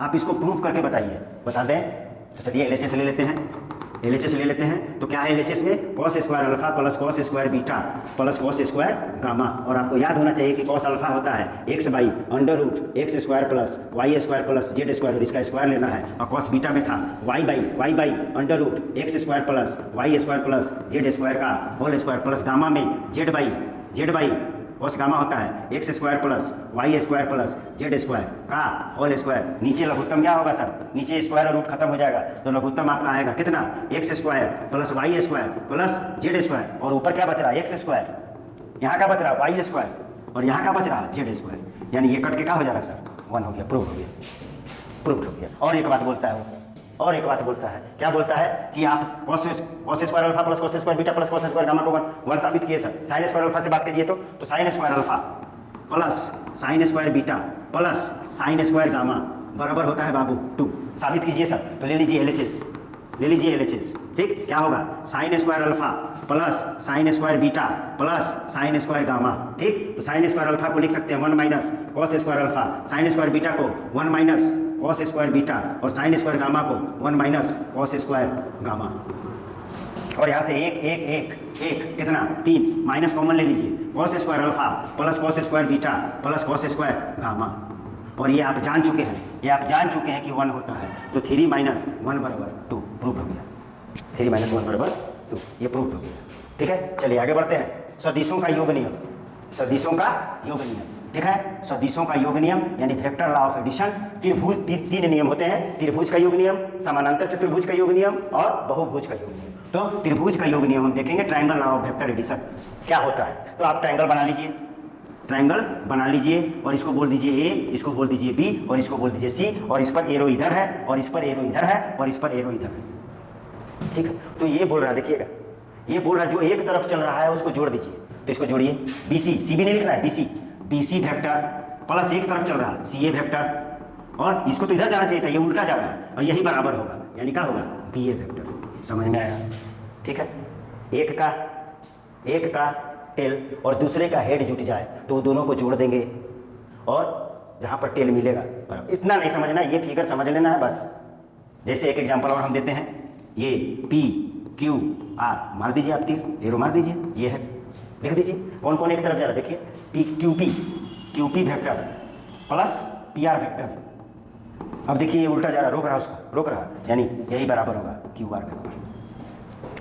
आप इसको प्रूव करके बताइए, बता दें। तो चलिए LHS ले लेते हैं, LHS ले लेते हैं, तो क्या है LHS में, cos square alpha plus cos square beta plus cos square gamma, और आपको याद होना चाहिए कि कॉस अल्फा होता है X by under root X square plus Y square plus Z square, और इसका स्क्वायर लेना है, और कॉस बीटा में था Y by under root X square plus Y square plus Z square का होल स्क्वायर, प्लस गामा में Z by cos gamma होता है X square plus Y square plus Z square का होल स्क्वायर, नीचे लघुत्तम क्या होगा सर, नीचे स्क्वायर और रूट खत्म हो जाएगा, तो लघुत्तम आपका आएगा कितना, X square plus Y square plus Z square, और ऊपर क्या बच रहा है एक्स स्क्वायर, यहाँ का बच रहा वाई स्क्वायर और यहाँ का बच रहा जेड स्क्वायर। यानी ये कट के क्या हो जा रहा है सर, 1 हो गया, प्रूव हो गया, प्रूव हो गया। और एक बात बोलता है वो, और एक बात बोलता है, क्या बोलता है कि आप cos square alpha plus cos square beta plus cos square gamma को 1 साबित किए सर। साइन स्क्वायर अल्फा से बात कीजिए तो sine square alpha plus sine square beta plus sine square gamma बराबर होता है बाबू 2, साबित कीजिए सर। तो ले लीजिए LHS, ले लीजिए LHS, ठीक। क्या होगा, sine square alpha plus sine square beta plus sine square gamma, ठीक। तो साइन स्क्वायर अल्फा को लिख सकते हैं 1 minus cos square alpha, sine square beta को 1 माइनस कॉस स्क्वायर बीटा और साइन स्क्वायर गामा को 1 माइनस कॉस स्क्वायर गामा। और यहाँ से एक कितना 3 माइनस कॉमन ले लीजिए, cos square alpha plus cos square beta plus cos square gamma. और ये आप जान चुके हैं, ये आप जान चुके हैं कि 1 होता है। तो 3 माइनस 1 बराबर 2 प्रूव हो गया, 3 माइनस 1 बराबर 2, ये प्रूव हो गया, ठीक है। चलिए आगे बढ़ते हैं। सदिशों का योग नियम, सदिशों का योग नियम, ठीक है। सदिशों का योग नियम यानी वेक्टर लॉ ऑफ एडिशन। त्रिभुज तीन नियम होते हैं, त्रिभुज का योग नियम, समानांतर चतुर्भुज का योग नियम और बहुभुज का योग नियम। तो त्रिभुज का योग नियम हम देखेंगे, triangle law of vector addition क्या होता है। तो आप ट्रायंगल बना लीजिए, ट्रायंगल बना लीजिए और इसको बोल दीजिए A, इसको बोल दीजिए B और इसको बोल दीजिए C, और इस पर एरो इधर है और इस पर एरो इधर है और इस पर एरो इधर है, ठीक है। तो ये बोल रहा है, देखिएगा ये बोल रहा है जो एक तरफ चल रहा है उसको जोड़ दीजिए। तो इसको जोड़िए, BC, C भी नहीं लिखना है, BC वेक्टर प्लस एक तरफ चल रहा है CA वेक्टर, और इसको तो इधर जाना चाहिए था, ये उल्टा जा रहा है और यही बराबर होगा, यानी क्या होगा BA वेक्टर। समझ में आया, ठीक है। एक का टेल और दूसरे का हेड जुट जाए तो दोनों को जोड़ देंगे और जहाँ पर टेल मिलेगा बराबर। इतना नहीं समझना, ये फिगर समझ लेना है बस। जैसे एक एग्जांपल और हम देते हैं, ये PQR मार दीजिए, आप तीर एरो मार दीजिए, ये है, लिख दीजिए कौन कौन एक तरफ जा रहा है। देखिए QP vector plus PR vector. अब देखिए ये उल्टा जा रहा, रोक रहा उसका, रोक रहा, यानी यही बराबर होगा QR वेक्टर,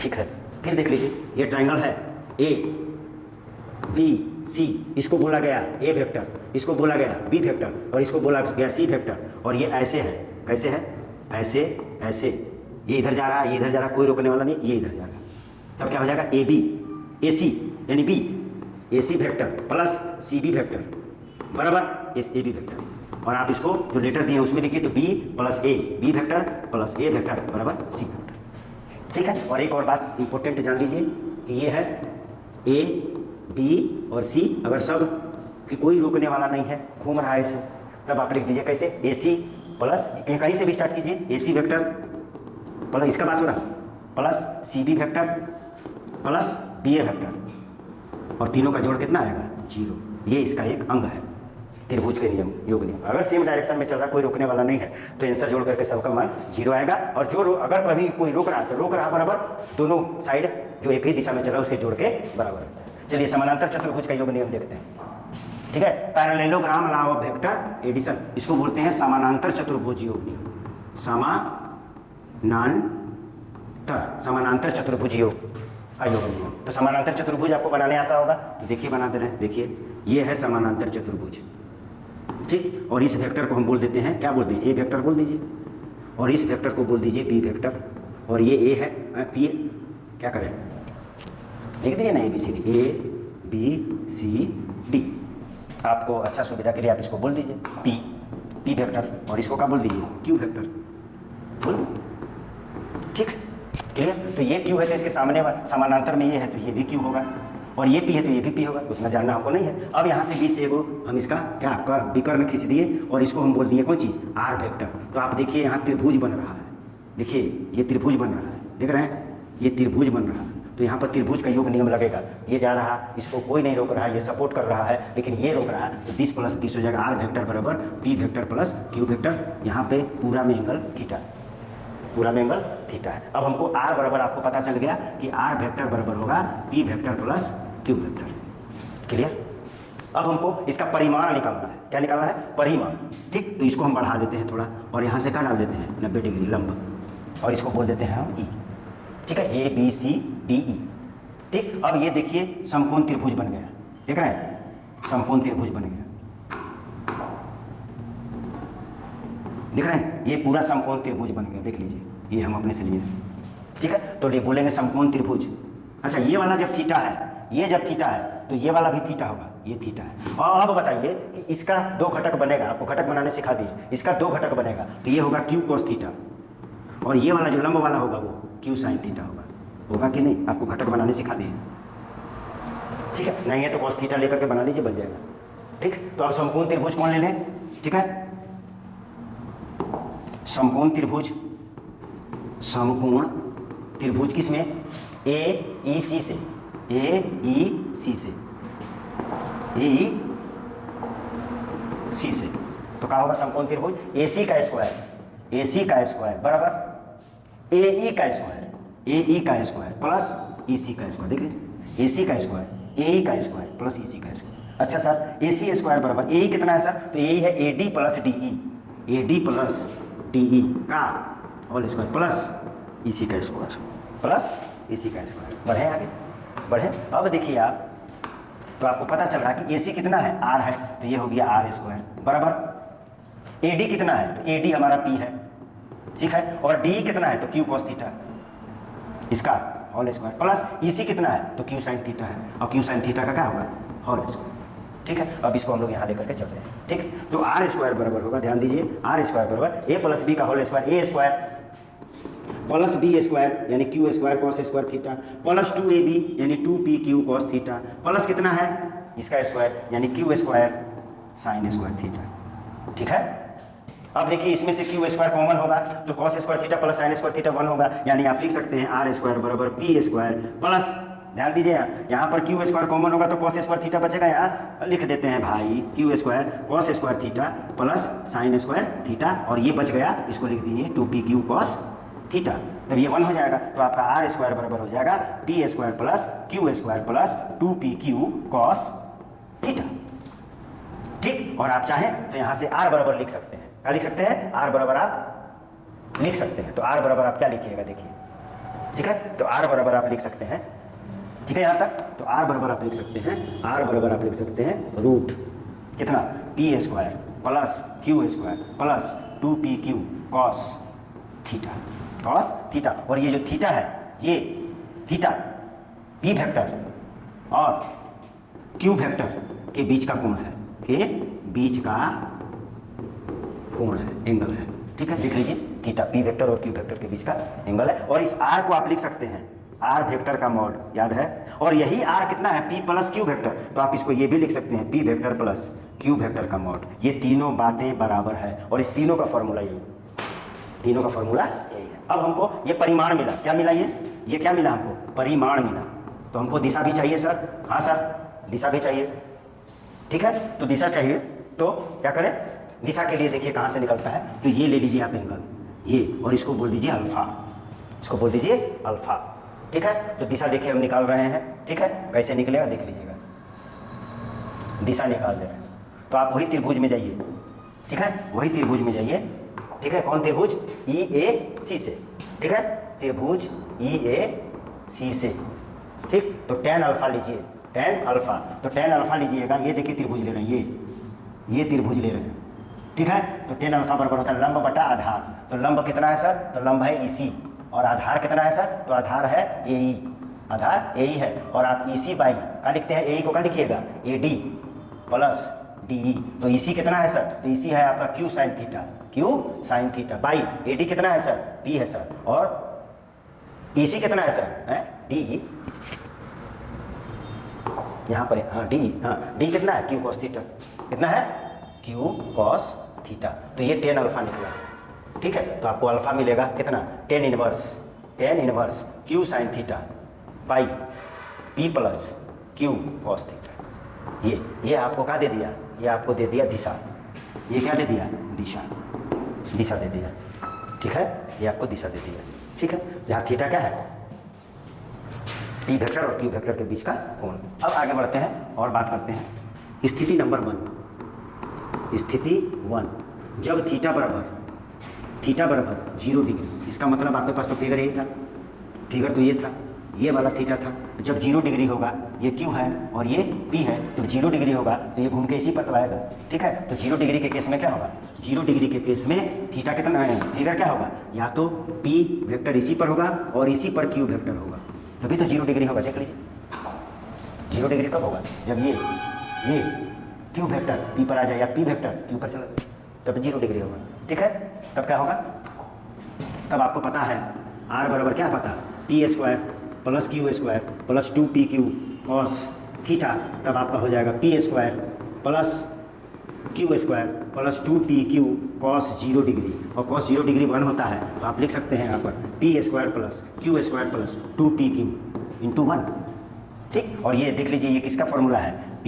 ठीक है। फिर देख लीजिए ये ट्रायंगल है ABC, इसको बोला गया A वेक्टर, इसको बोला गया B वेक्टर और इसको बोला गया C वेक्टर, और ये ऐसे है, कैसे है, ऐसे ऐसे, ये इधर जा रहा है, ये इधर जा रहा है, कोई रोकने वाला नहीं, ये इधर जा रहा है। तब क्या हो जाएगा AC यानी B AC vector plus CB vector बराबर AB वेक्टर। और आप इसको जो लेटर दिए उसमें लिखिए, तो B plus A, B vector plus A vector बराबर C वेक्टर, ठीक है। और एक और बात इंपॉर्टेंट जान लीजिए कि ये है A, B और C, अगर सब कि कोई रोकने वाला नहीं है, घूम रहा है इसे, तब आप लिख दीजिए कैसे, AC प्लस, कहीं से भी स्टार्ट कीजिए, AC वेक्टर प्लस, इसका बात हो रहा plus CB vector plus BA vector, और तीनों का जोड़ कितना आएगा 0। ये इसका एक अंग है त्रिभुज के नियम, योग नियम। अगर सेम डायरेक्शन में चल रहा, कोई रोकने वाला नहीं है, तो आंसर जोड़ करके सबका मान 0 आएगा। और जो अगर कभी कोई रोक रहा है तो रोक रहा बराबर, दोनों साइड जो एक ही दिशा में चल रहा है उसके जोड़ के बराबर रहता है। चलिए समानांतर चतुर्भुज का योग नियम देखते हैं, ठीक है। Parallelogram law of vector addition, इसको बोलते हैं समानांतर चतुर्भुज योग नियम, समानांतर चतुर्भुज योग का योग नियम। तो समानांतर चतुर्भुज आपको बनाने आता होगा, तो देखिए बना दे रहे हैं, देखिए ये है समानांतर चतुर्भुज, ठीक। और इस वेक्टर को हम बोल देते हैं, क्या बोल दें, A वेक्टर बोल दीजिए, और इस वेक्टर को बोल दीजिए B वेक्टर, और ये A है, P, क्या करें, लिख दीजिए ना ABCD। आपको अच्छा सुविधा के लिए आप इसको बोल दीजिए P वेक्टर, और इसको क्या बोल दीजिए Q वेक्टर, बोल दो, ठीक, क्लियर। तो ये Q है तो इसके सामने समानांतर में ये है तो ये भी Q होगा, और ये P है तो ये भी P होगा, उतना जानना हमको नहीं है। अब यहाँ से B से हम इसका क्या विकर्ण खींच दिए और इसको हम बोल दिए कौन चीज़, R वेक्टर। तो आप देखिए यहाँ त्रिभुज बन रहा है, देखिए ये त्रिभुज बन रहा है, देख रहे हैं, ये त्रिभुज बन रहा है। तो यहाँ पर त्रिभुज का योग नियम लगेगा, ये जा रहा, इसको कोई नहीं रोक रहा है, ये सपोर्ट कर रहा है, लेकिन ये रोक रहा है, तो 10 प्लस 10 हो जाएगा, R वेक्टर बराबर P vector plus Q vector. यहाँ पे पूरा में एंगल थीटा, पूरा में एंगल थीटा है। अब हमको R बराबर आपको पता चल गया कि R वेक्टर बराबर होगा P vector plus Q vector, clear. अब हमको इसका परिमाण निकालना है, क्या निकालना है, परिमाण, ठीक। तो इसको हम बढ़ा देते हैं थोड़ा, और यहाँ से क्या डाल देते हैं 90 डिग्री लंब, और इसको बोल देते हैं हम E, ठीक है, ABCDE, ठीक। अब ये देखिए समकोण त्रिभुज बन गया, देख रहे हैं, समकोण त्रिभुज बन गया, देख रहे हैं, ये पूरा समकोण त्रिभुज बन गया, देख लीजिए, ये हम अपने से लिए, ठीक है। तो ये बोलेंगे समकोण त्रिभुज। अच्छा, ये वाला जब थीटा है, ये जब थीटा है तो ये वाला भी थीटा होगा, ये थीटा है। और अब बताइए कि इसका दो घटक बनेगा, आपको घटक बनाने सिखा दिए, इसका दो घटक बनेगा तो ये होगा क्यू कॉस थीटा, और ये वाला जो लंब वाला होगा वो क्यू साइन थीटा होगा कि नहीं? आपको घटक बनाने सिखा दिए, ठीक है? नहीं है तो कॉस थीटा लेकर के बना लीजिए, बन जाएगा, ठीक। तो अब समकोण त्रिभुज कौन ले लें, ठीक है? समकोण त्रिभुज, समकोण त्रिभुज किसमें? ए ई सी से, ए ई सी से, ए ई सी से। तो क्या होगा समकोण त्रिभुज? ए सी का स्क्वायर, ए सी का स्क्वायर बराबर ए ई का स्क्वायर, ए ई का स्क्वायर प्लस ई सी का स्क्वायर। देख लीजिए, ए सी का स्क्वायर, ए ई का स्क्वायर प्लस ई सी का स्क्वायर। अच्छा सर, ए सी स्क्वायर बराबर ए ई कितना है सर? तो ए ई है A D plus D E, A D plus D E का होल स्क्वायर प्लस ई सी का स्क्वायर, प्लस ई सी का स्क्वायर। बढ़े आगे, बढ़े। अब देखिए आप, तो आपको पता चल रहा है कि ए सी कितना है? आर है, तो ये हो गया आर स्क्वायर बराबर। ए डी कितना है? तो ए डी हमारा पी है, ठीक है? और डी कितना है? तो क्यू कॉस थीटा, इसका होल स्क्वायर प्लस ई सी कितना है? तो क्यू साइन थीटा है, और क्यू साइन थीटा का क्या होगा? होल स्क्वायर, ठीक है? अब इसको हम लोग यहाँ लेकर के चलते हैं, ठीक। तो आर स्क्वायर बराबर होगा, ध्यान दीजिए, आर स्क्वायर बराबर ए प्लस बी का होल स्क्वायर, ए स्क्वायर प्लस बी स्क्वायर यानी Q square cos square theta plus 2ab यानी 2p Q cos theta plus कितना है? इसका स्क्वायर यानी Q square sine square theta, ठीक है? अब देखिए, इसमें से क्यू स्क्वायर कॉमन होगा तो cos square theta plus sine square theta 1 होगा, यानी आप लिख सकते हैं आर स्क्वायर बराबर पी स्क्वायर प्लस, ध्यान दीजिए यहाँ पर क्यू स्क्वायर कॉमन होगा तो कॉस स्क्वायर थीटा बचेगा, यहाँ लिख देते हैं भाई Q square cos square theta plus sine square theta, और ये बच गया, इसको लिख दीजिए 2p क्यू कॉस थीटा। तब ये 1 हो जाएगा, तो आपका आर स्क्वायर बराबर हो जाएगा P square plus Q square plus 2p Q cos theta, ठीक। और आप चाहें तो यहाँ से आर बराबर लिख सकते हैं, क्या लिख सकते हैं? आर बराबर आप लिख सकते हैं। तो आर बराबर आप क्या लिखिएगा, देखिए, ठीक है? तो आर बराबर आप लिख सकते हैं, ठीक है? यहाँ तक तो आर बराबर आप लिख सकते हैं, आर बराबर आप लिख सकते हैं रूट कितना? P square plus Q square plus 2p Q cos theta, cos theta. और ये जो थीटा है, ये थीटा पी वेक्टर और क्यू वेक्टर के बीच का कोण है, के बीच का कोण है, एंगल है, ठीक है? देख लीजिए, थीटा पी वेक्टर और क्यू वेक्टर के बीच का एंगल है। और इस आर को आप लिख सकते हैं आर वेक्टर का मॉड, याद है? और यही आर कितना है? पी प्लस क्यू वेक्टर, तो आप इसको ये भी लिख सकते हैं P vector plus Q vector का मॉड। ये तीनों बातें बराबर है, और इस तीनों का फॉर्मूला यही, तीनों का फॉर्मूला यही है। अब हमको ये परिमाण मिला, क्या मिला? ये क्या मिला हमको? परिमाण मिला। तो हमको दिशा भी चाहिए सर, हाँ सर, दिशा भी चाहिए, ठीक है? तो दिशा चाहिए तो क्या करें? दिशा के लिए देखिए कहाँ से निकलता है, तो ये ले लीजिए आप एंगल, ये, और इसको बोल दीजिए अल्फा, इसको बोल दीजिए अल्फा, ठीक है? तो दिशा देखिए हम निकाल रहे हैं, ठीक है? कैसे निकलेगा देख लीजिएगा, दिशा निकाल दे रहे हैं। तो आप वही त्रिभुज में जाइए, ठीक है? वही त्रिभुज में जाइए, ठीक है? कौन त्रिभुज? ई ए सी से, ठीक है? त्रिभुज ई ए सी से, ठीक। तो tan अल्फा लीजिए, tan अल्फा, तो tan अल्फा लीजिएगा, ये देखिए त्रिभुज ले रहे हैं, ये त्रिभुज ले रहे हैं, ठीक है? तो tan अल्फा बराबर होता है लंब बटा आधार। तो लंब कितना है सर? तो लंब है EC, और आधार कितना है सर? तो आधार है AE, आधार AE है। और आप EC बाई क्या लिखते हैं? AE को क्या लिखिएगा? AD plus DE। तो EC कितना है सर? तो EC है आपका Q sine theta, Q sign theta by AD कितना है सर? P है सर। और EC कितना है सर? DE यहाँ पर, हाँ D, हाँ D कितना है? Q कॉस थीटा, कितना है? Q cos theta. तो ये tan अल्फा निकला, ठीक है? तो आपको अल्फा मिलेगा कितना? tan inverse Q sign theta by P plus Q cos theta. ये आपको क्या दे दिया? ये आपको दे दिया दिशा। ये क्या दे दिया? दिशा दे दिया, ठीक है? ये आपको दिशा दे दिया, ठीक है? यहाँ थीटा क्या है? टी वेक्टर और क्यू वेक्टर के बीच का कोण। अब आगे बढ़ते हैं और बात करते हैं स्थिति नंबर 1। स्थिति 1, जब थीटा बराबर 0 डिग्री, इसका मतलब आपके पास तो फिगर यही था, फिगर तो ये था, ये वाला थीटा था। जब 0 डिग्री होगा, ये क्यू है और ये पी है, तो 0 डिग्री होगा तो ये घूम के इसी पर तो आएगा, ठीक है? तो 0 डिग्री के केस में क्या होगा? 0 डिग्री के केस में थीटा कितना है? फिगर क्या होगा? या तो पी वेक्टर इसी पर होगा और इसी पर क्यू वेक्टर होगा, तभी तो 0 डिग्री होगा। देख लीजिए, 0 डिग्री कब होगा? जब ये क्यू वेक्टर पी पर आ जाए या पी वेक्टर क्यू पर चला तब 0 डिग्री होगा। ठीक है, तब क्या होगा? तब आपको पता है आर बराबर क्या पता, P square plus Q square plus 2p Q cos theta. तब आपका हो जाएगा P square plus Q square plus 2p Q cos 0 degree, और कॉस 0 डिग्री 1 होता है तो आप लिख सकते हैं यहाँ पर P square plus Q square plus 2p Q into 1। ठीक, और ये देख लीजिए ये किसका फॉर्मूला है, p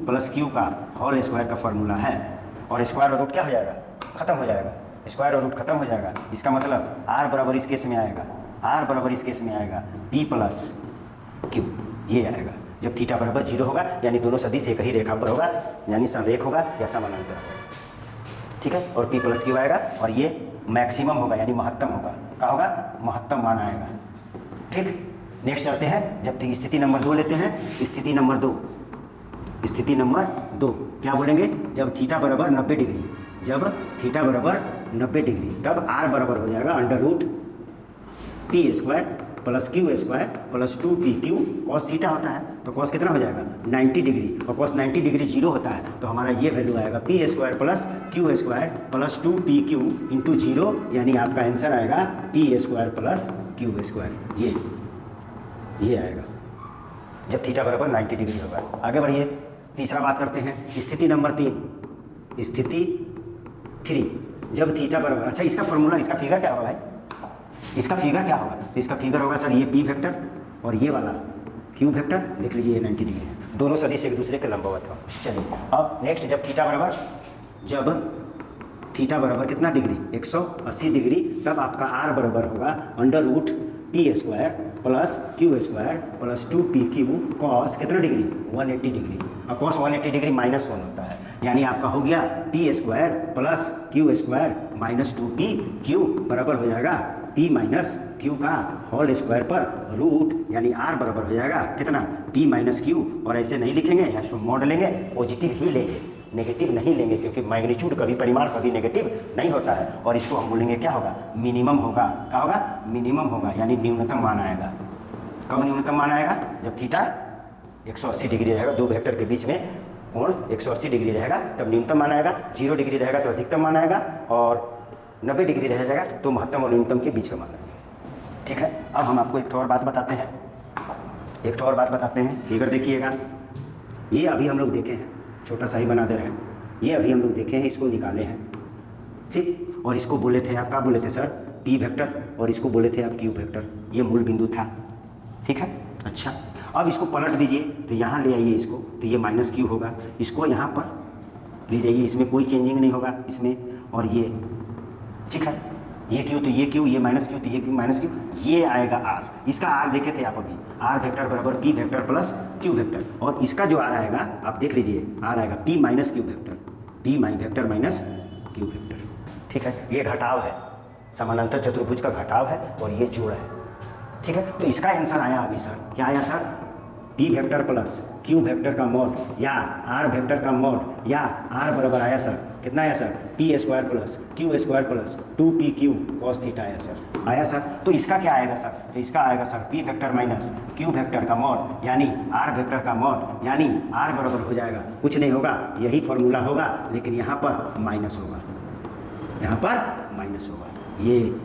प्लस क्यू का होल स्क्वायर का फॉर्मूला है। और स्क्वायर और रूट क्या हो जाएगा, खत्म हो जाएगा, स्क्वायर और रूट खत्म हो जाएगा। इसका मतलब आर बराबर इस केस में आएगा, आर बराबर इस केस में आएगा p प्लस क्यू, ये आएगा जब थीटा बराबर 0 होगा, यानी दोनों सदिश एक ही रेखा पर होगा, यानी संरेख होगा या समानांतर होगा। ठीक है, और p प्लस क्यू आएगा और ये मैक्सिमम होगा यानी महत्तम होगा। क्या होगा? महत्तम मान आएगा। ठीक, नेक्स्ट चलते हैं। जब स्थिति नंबर 2 लेते हैं, स्थिति नंबर 2, स्थिति नंबर 2 क्या बोलेंगे? जब थीटा बराबर 90 डिग्री, जब थीटा बराबर 90 डिग्री तब आर बराबर हो जाएगा under root P square plus Q square plus 2p Q cos theta होता है तो कॉस कितना हो जाएगा 90 डिग्री, और कॉस 90 डिग्री 0 होता है तो हमारा ये वैल्यू आएगा P square plus Q square plus 2p Q into 0, यानी आपका आंसर आएगा P square plus Q square. ये आएगा जब थीटा बराबर 90 डिग्री होगा। आगे बढ़िए, तीसरा बात करते हैं। स्थिति नंबर 3, स्थिति 3 जब थीटा बराबर, अच्छा इसका फॉर्मूला, इसका फिगर क्या होगा भाई, इसका फिगर क्या होगा? तो इसका फिगर होगा सर ये पी वेक्टर और ये वाला क्यू वेक्टर, देख लीजिए ये 90 डिग्री है, दोनों सदिश एक दूसरे के लंबवत हो। चलिए अब नेक्स्ट, जब थीटा बराबर कितना डिग्री, 180 डिग्री, तब आपका आर बराबर होगा under root P square plus Q square plus 2p Q cos कितना डिग्री 180 डिग्री, और कॉस 180 डिग्री -1 होता है, यानी आपका हो गया P square plus Q square minus 2p Q बराबर हो जाएगा p माइनस क्यू का होल स्क्वायर पर रूट, यानी r बराबर हो जाएगा कितना p माइनस क्यू। और ऐसे नहीं लिखेंगे, यहाँ इसको मोड लेंगे, पॉजिटिव ही लेंगे, नेगेटिव नहीं लेंगे, क्योंकि मैग्नीट्यूड कभी परिमाण कभी नेगेटिव नहीं होता है। और इसको हम बोलेंगे क्या होगा, मिनिमम होगा। क्या होगा? मिनिमम होगा, यानी न्यूनतम मान आएगा। कब न्यूनतम मान आएगा? जब थीटा 180 डिग्री रहेगा, दो वेक्टर के बीच में कोण 180 डिग्री रहेगा तब न्यूनतम मान आएगा, 0 डिग्री रहेगा तो अधिकतम मान आएगा, और 90 डिग्री रह जाएगा तो महत्तम और न्यूनतम के बीच का मान आएगा। ठीक है, अब हम आपको एक और बात बताते हैं, फिगर देखिएगा। ये अभी हम लोग देखे हैं, छोटा सा ही बना दे रहे हैं, ये अभी हम लोग देखे हैं, इसको निकाले हैं। ठीक, और इसको बोले थे आप, क्या बोले थे सर, पी वेक्टर, और इसको बोले थे आप क्यू वेक्टर, ये मूल बिंदु था। ठीक है, अच्छा अब इसको पलट दीजिए तो यहाँ ले आइए इसको, तो ये माइनस क्यू होगा, इसको यहाँ पर ले जाइए, इसमें कोई चेंजिंग नहीं होगा इसमें, और ये ठीक है, ये क्यू तो ये क्यू, ये माइनस क्यू तो ये क्यू माइनस क्यू, ये आएगा आर। इसका आर देखे थे आप अभी, आर वेक्टर बराबर P vector plus Q vector, और इसका जो आर आएगा आप देख लीजिए, आर आएगा P minus Q vector, P vector minus Q vector. ठीक है, ये घटाव है, समानांतर चतुर्भुज का घटाव है, और ये जोड़ है। ठीक है, तो इसका आंसर आया अभी सर, क्या आया sir, P vector plus Q vector का मॉड या आर वेक्टर का मॉड, या आर बराबर आया सर कितना आया sir, P square plus Q square plus 2p Q cos theta आया सर। तो इसका क्या आएगा सर, तो इसका आएगा sir P vector minus Q vector का मॉड यानी आर वेक्टर का मॉड, यानी आर बराबर हो जाएगा, कुछ नहीं होगा, यही फॉर्मूला होगा, लेकिन यहाँ पर माइनस होगा, यहाँ पर माइनस होगा। ये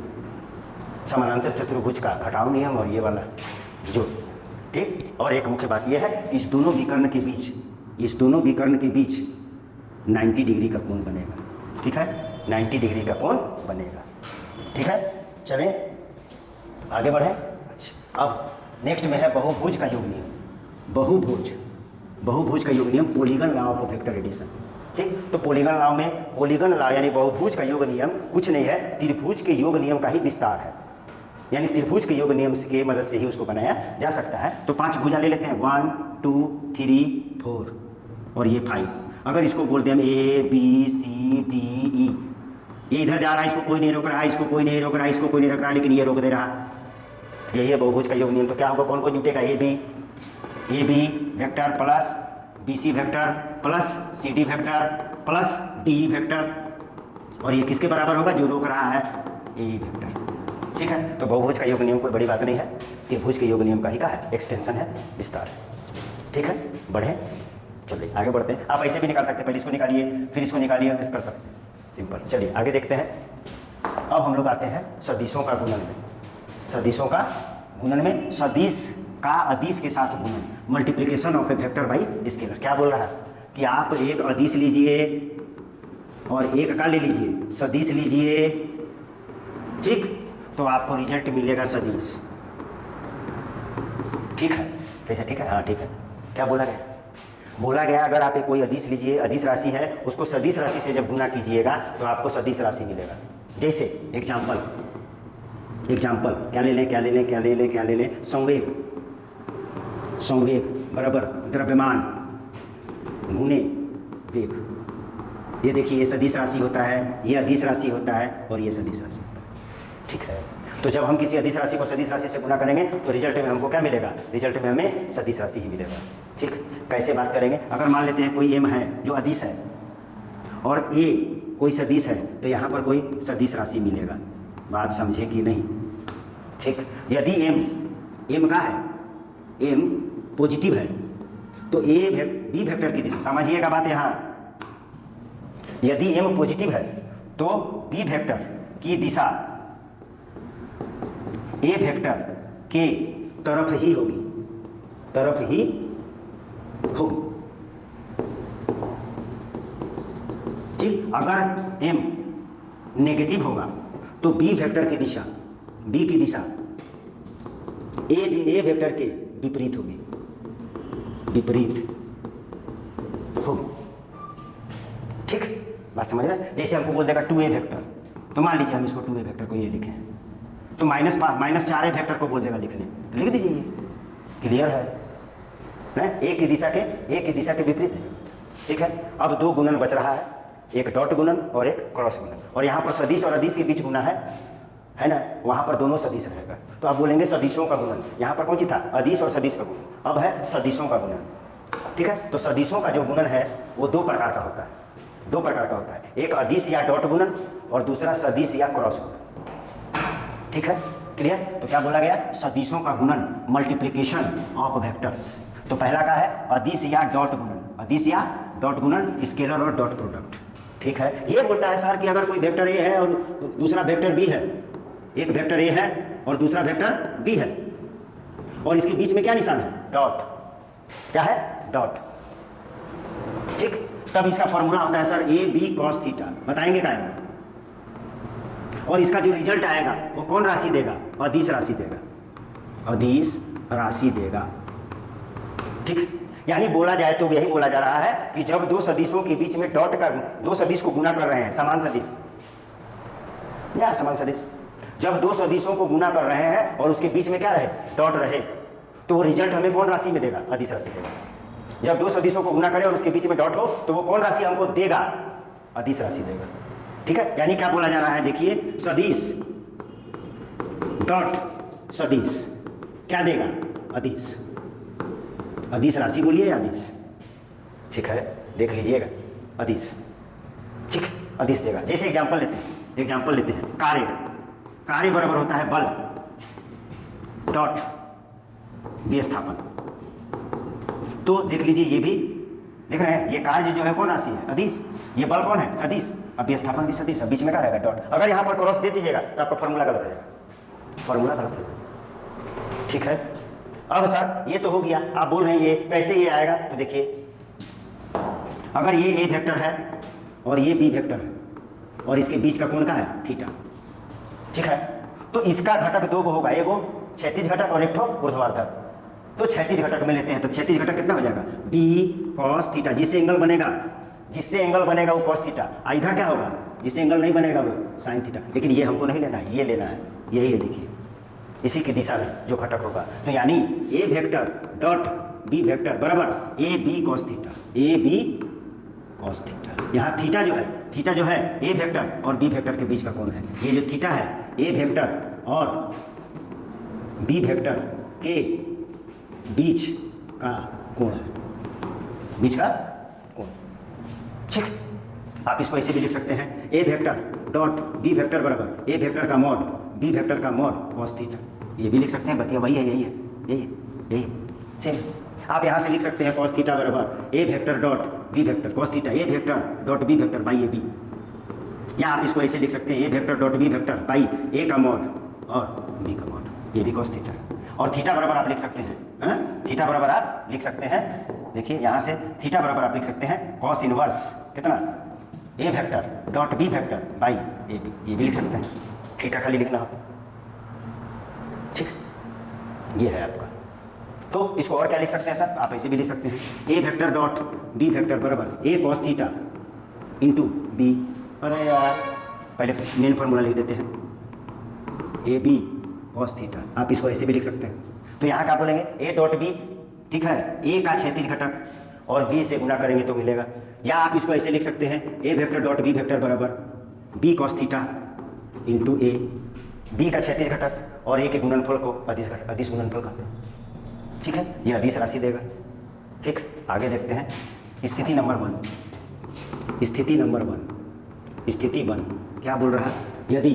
समानांतर चतुर्भुज का घटाव नियम और ये वाला जो। ठीक, और एक मुख्य बात यह है, इस दोनों विकर्ण के बीच 90 डिग्री का कोण बनेगा। ठीक है, 90 डिग्री का कोण बनेगा। ठीक है, चलें आगे बढ़ें। अच्छा, अब नेक्स्ट में है बहुभुज का योग नियम। बहुभुज का योग नियम, polygon law of vector addition. ठीक, तो पॉलीगन लॉ यानी बहुभुज का योग नियम कुछ नहीं है, त्रिभुज के योग नियम का ही विस्तार है, यानी त्रिभुज के योग नियम की मदद से ही उसको बनाया जा सकता है। तो 5 भुजा ले लेते हैं, 1 2 3 4 और ये 5। अगर इसको बोलते हैं A B C D E, ये इधर जा रहा है, इसको कोई नहीं रोक रहा है, इसको कोई नहीं रोक रहा है, इसको कोई नहीं रोक रहा है, लेकिन ये रोक दे रहा, यही है बहुभुज का योग नियम। तो क्या होगा, कौन कौन जुटेगा, A B vector plus B C vector plus C D vector plus D vector, और ये किसके बराबर होगा, जो रोक रहा है ए वेक्टर। ठीक है, तो बहुभुज का योग नियम कोई बड़ी बात नहीं है, त्रिभुज के योग नियम का ही का है, एक्सटेंशन है, विस्तार है। ठीक है, बढ़े, चलिए आगे बढ़ते हैं। आप ऐसे भी निकाल सकते हैं, पहले इसको निकालिए फिर इसको निकालिए, ऐसे कर सकते हैं, सिंपल। चलिए आगे देखते हैं। अब हम लोग आते हैं सदिशों का गुणन में। सदिशों का गुणन में सदिश का अदिश के साथ गुणन, multiplication of A vector by scalar. क्या बोल रहा है कि आप एक अदिश लीजिए और एक का ले लीजिए, सदिश लीजिए, ठीक, तो आपको रिजल्ट मिलेगा सदिश। ठीक है, कैसे? ठीक है, हाँ ठीक है। क्या बोला गया? बोला गया अगर आप एक कोई अदिश लीजिए, अदिश राशि है, उसको सदिश राशि से जब गुना कीजिएगा तो आपको सदिश राशि मिलेगा। जैसे एग्जाम्पल क्या ले लें? संवेग बराबर द्रव्यमान गुणे वेग। ये देखिए, ये सदिश राशि होता है, ये अदिश राशि होता है और ये सदिश राशि होता है। ठीक है, तो जब हम किसी अदिश राशि को सदिश राशि से गुना करेंगे तो रिजल्ट में हमको क्या मिलेगा? रिजल्ट में हमें सदिश राशि ही मिलेगा। ठीक, कैसे बात करेंगे? अगर मान लेते हैं कोई एम है जो अदिश है और ए कोई सदिश है, तो यहाँ पर कोई सदिश राशि मिलेगा। बात समझे कि नहीं? ठीक, यदि एम का है, एम पॉजिटिव है, तो बी वेक्टर की दिशा, समझिएगा बात यहाँ, यदि एम पॉजिटिव है तो बी वेक्टर की दिशा ए वेक्टर के तरफ ही होगी, ठीक। अगर एम नेगेटिव होगा तो बी वेक्टर की दिशा, बी की दिशा ए वेक्टर के विपरीत होगी, ठीक। बात समझ रहे हैं? जैसे हमको बोल देगा 2a वेक्टर, तो मान लीजिए हम इसको 2a वेक्टर को ये लिखे हैं, तो -4a वेक्टर को बोल देगा लिखने, तो लिख दीजिए, क्लियर है? ए की दिशा के विपरीत है। ठीक है, अब दो गुणन बच रहा है, एक डॉट गुणन और एक क्रॉस गुणन, और यहाँ पर सदिश और अदिश के बीच गुना है ना, वहाँ पर दोनों सदिश रहेगा, तो आप बोलेंगे सदिशों का गुणन। यहाँ पर कौन सी था? अदिश और सदिश का गुणन, अब है सदिशों का गुणन। ठीक है, तो सदिशों का जो गुणन है वो दो प्रकार का होता है, एक अदिश या डॉट गुणन और दूसरा सदिश या क्रॉस गुणन। ठीक है, क्लियर? तो क्या बोला गया? सदिशों का गुणन, मल्टीप्लिकेशन ऑफ वेक्टर्स। तो पहला का है अदिश या डॉट गुणन, स्केलर और डॉट प्रोडक्ट। ठीक है, ये बोलता है सर कि अगर कोई वेक्टर ए है और दूसरा वेक्टर बी है, एक वेक्टर ए है और दूसरा वेक्टर बी है, और इसके बीच में क्या निशान है? डॉट। क्या है? डॉट। ठीक, तब इसका फॉर्मूला होता है sir A B cos theta. बताएंगे क्या है? और इसका जो रिजल्ट आएगा वो कौन राशि देगा? अदिश राशि देगा। ठीक, यानी बोला जाए तो यही बोला जा रहा है कि जब दो सदिशों के बीच में डॉट का, दो सदिश को गुना कर रहे हैं, समान सदिश, जब दो सदिशों को गुना कर रहे हैं और उसके बीच में क्या रहे? डॉट रहे, तो वो रिजल्ट हमें कौन राशि में देगा? अदिश राशि देगा। जब दो सदिशों को गुना करें और उसके बीच में डॉट हो तो वो कौन राशि हमको देगा? अदिश राशि देगा। ठीक है, यानी क्या बोला जा रहा है? देखिए, सदिश डॉट सदिश क्या देगा? अदिश राशि बोलिए या अदिश? ठीक है, देख लीजिएगा, अदिश। ठीक, अदिश देगा। जैसे एग्जाम्पल लेते हैं, कार्य बराबर होता है बल डॉट विस्थापन। तो देख लीजिए, ये भी देख रहे हैं, ये कार्य जो है कौन राशि है? अदिश। ये बल कौन है? सदिश। अब विस्थापन भी सदिश, अब बीच में क्या रहेगा? डॉट। अगर यहाँ पर क्रॉस दे दीजिएगा तो आपका फॉर्मूला गलत हो जाएगा। ठीक है, अब सर ये तो हो गया, आप बोल रहे हैं ये कैसे ये आएगा? तो देखिए, अगर ये ए वेक्टर है और ये बी वेक्टर है और इसके बीच का कोण का है? थीटा। ठीक है, तो इसका घटक दो होगा, एगो क्षैतिज घटक और एक ठो ऊर्ध्वाधर। तो क्षैतिज घटक में लेते हैं, तो क्षैतिज घटक कितना हो जाएगा? B cos theta. जिससे एंगल बनेगा वो कॉस थीटा। इधर क्या होगा? जिससे एंगल नहीं बनेगा वो साइन थीटा। लेकिन ये हमको नहीं लेना है, ये लेना है, यही है, देखिए इसी की दिशा में जो घटक होगा। तो यानी ए वेक्टर डॉट बी वेक्टर बराबर ए बी कॉस थीटा। यहाँ थीटा जो है ए वेक्टर और बी वेक्टर के बीच का कोण है। ये जो थीटा है ए वेक्टर और बी वेक्टर के बीच का कोण है, ठीक। आप इसको ऐसे भी लिख सकते हैं, A vector dot B vector बराबर ए वेक्टर का मॉड बी वेक्टर का मॉड कॉस थीटा। ये भी लिख सकते हैं, बतिया वही है, यही है सेम। आप यहाँ से लिख सकते हैं कॉस थीटा बराबर A vector dot B vector cos theta A vector dot B vector by A B, या आप इसको ऐसे लिख सकते हैं A vector dot B vector by A का मॉड और बी का मॉड, ये भी कॉस थीटा है। और थीटा बराबर आप लिख सकते हैं, थीटा बराबर आप लिख सकते हैं, देखिए यहाँ से थीटा बराबर आप लिख सकते हैं कॉस इनवर्स कितना A vector dot B vector by A B, ये भी लिख सकते हैं, थीटा खाली लिखना हो, ठीक, ये है आपका। तो इसको और क्या लिख सकते हैं सर, आप ऐसे भी लिख सकते हैं A vector dot B vector बराबर ए कॉस थीटा इंटू बी, अरे यार पहले मेन फार्मूला लिख देते हैं ए बी कॉस थीटा, आप इसको ऐसे भी लिख सकते हैं। तो यहाँ क्या बोलेंगे ए डॉट बी, ठीक है, ए का क्षैतिज घटक और बी से गुना करेंगे तो मिलेगा, या आप इसको ऐसे लिख सकते हैं A vector dot B vector बराबर बी कॉस थीटा इंटू ए, बी का क्षैतिज घटक और ए के गुणनफल को अदिश गुणनफल कहते हैं, ठीक है, ये अदिश राशि देगा। ठीक, आगे देखते हैं स्थिति नंबर 1, स्थिति नंबर 1, स्थिति 1 क्या बोल रहा है, यदि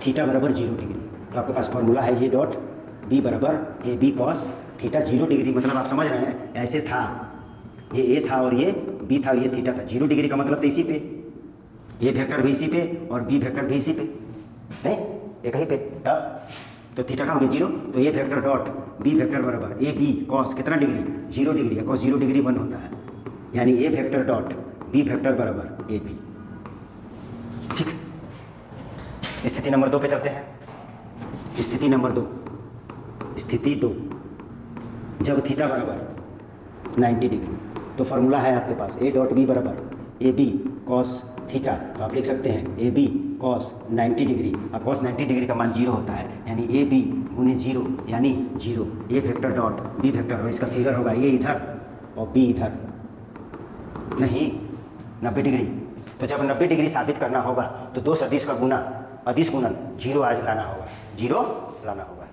थीटा बराबर 0 डिग्री, तो आपके पास फॉर्मूला है ये डॉट बी बराबर A B cos theta 0 degree, मतलब आप समझ रहे हैं ऐसे था, ये ए था और ये बी था और ये थीटा था, 0 डिग्री का मतलब तो इसी पे, ए वेक्टर भी इसी पे और बी वेक्टर भी इसी पे, नहीं एक ही पे, तब तो थीटा का हो गया 0, तो ए वेक्टर डॉट बी वेक्टर बराबर ए बी कॉस कितना डिग्री 0 डिग्री है, कॉस 0 डिग्री 1 होता है, यानी ए वेक्टर डॉट बी वेक्टर बराबर ए बी। ठीक, स्थिति नंबर 2 पे चलते हैं। स्थिति नंबर 2, स्थिति 2, जब थीटा बराबर 90 डिग्री, तो फॉर्मूला है आपके पास ए डॉट बी बराबर ए बी कॉस थीटा, तो आप लिख सकते हैं ए बी कॉस 90 डिग्री, और कॉस 90 डिग्री का मान 0 होता है, यानी ए बी गुने 0 यानी 0, ए वेक्टर डॉट बी वेक्टर, और इसका फिगर होगा ए इधर और बी इधर, नहीं 90 डिग्री। तो जब 90 डिग्री साबित करना होगा तो दो सदिश का गुना अदिश गुणन 0 आज लाना होगा, 0 लाना होगा।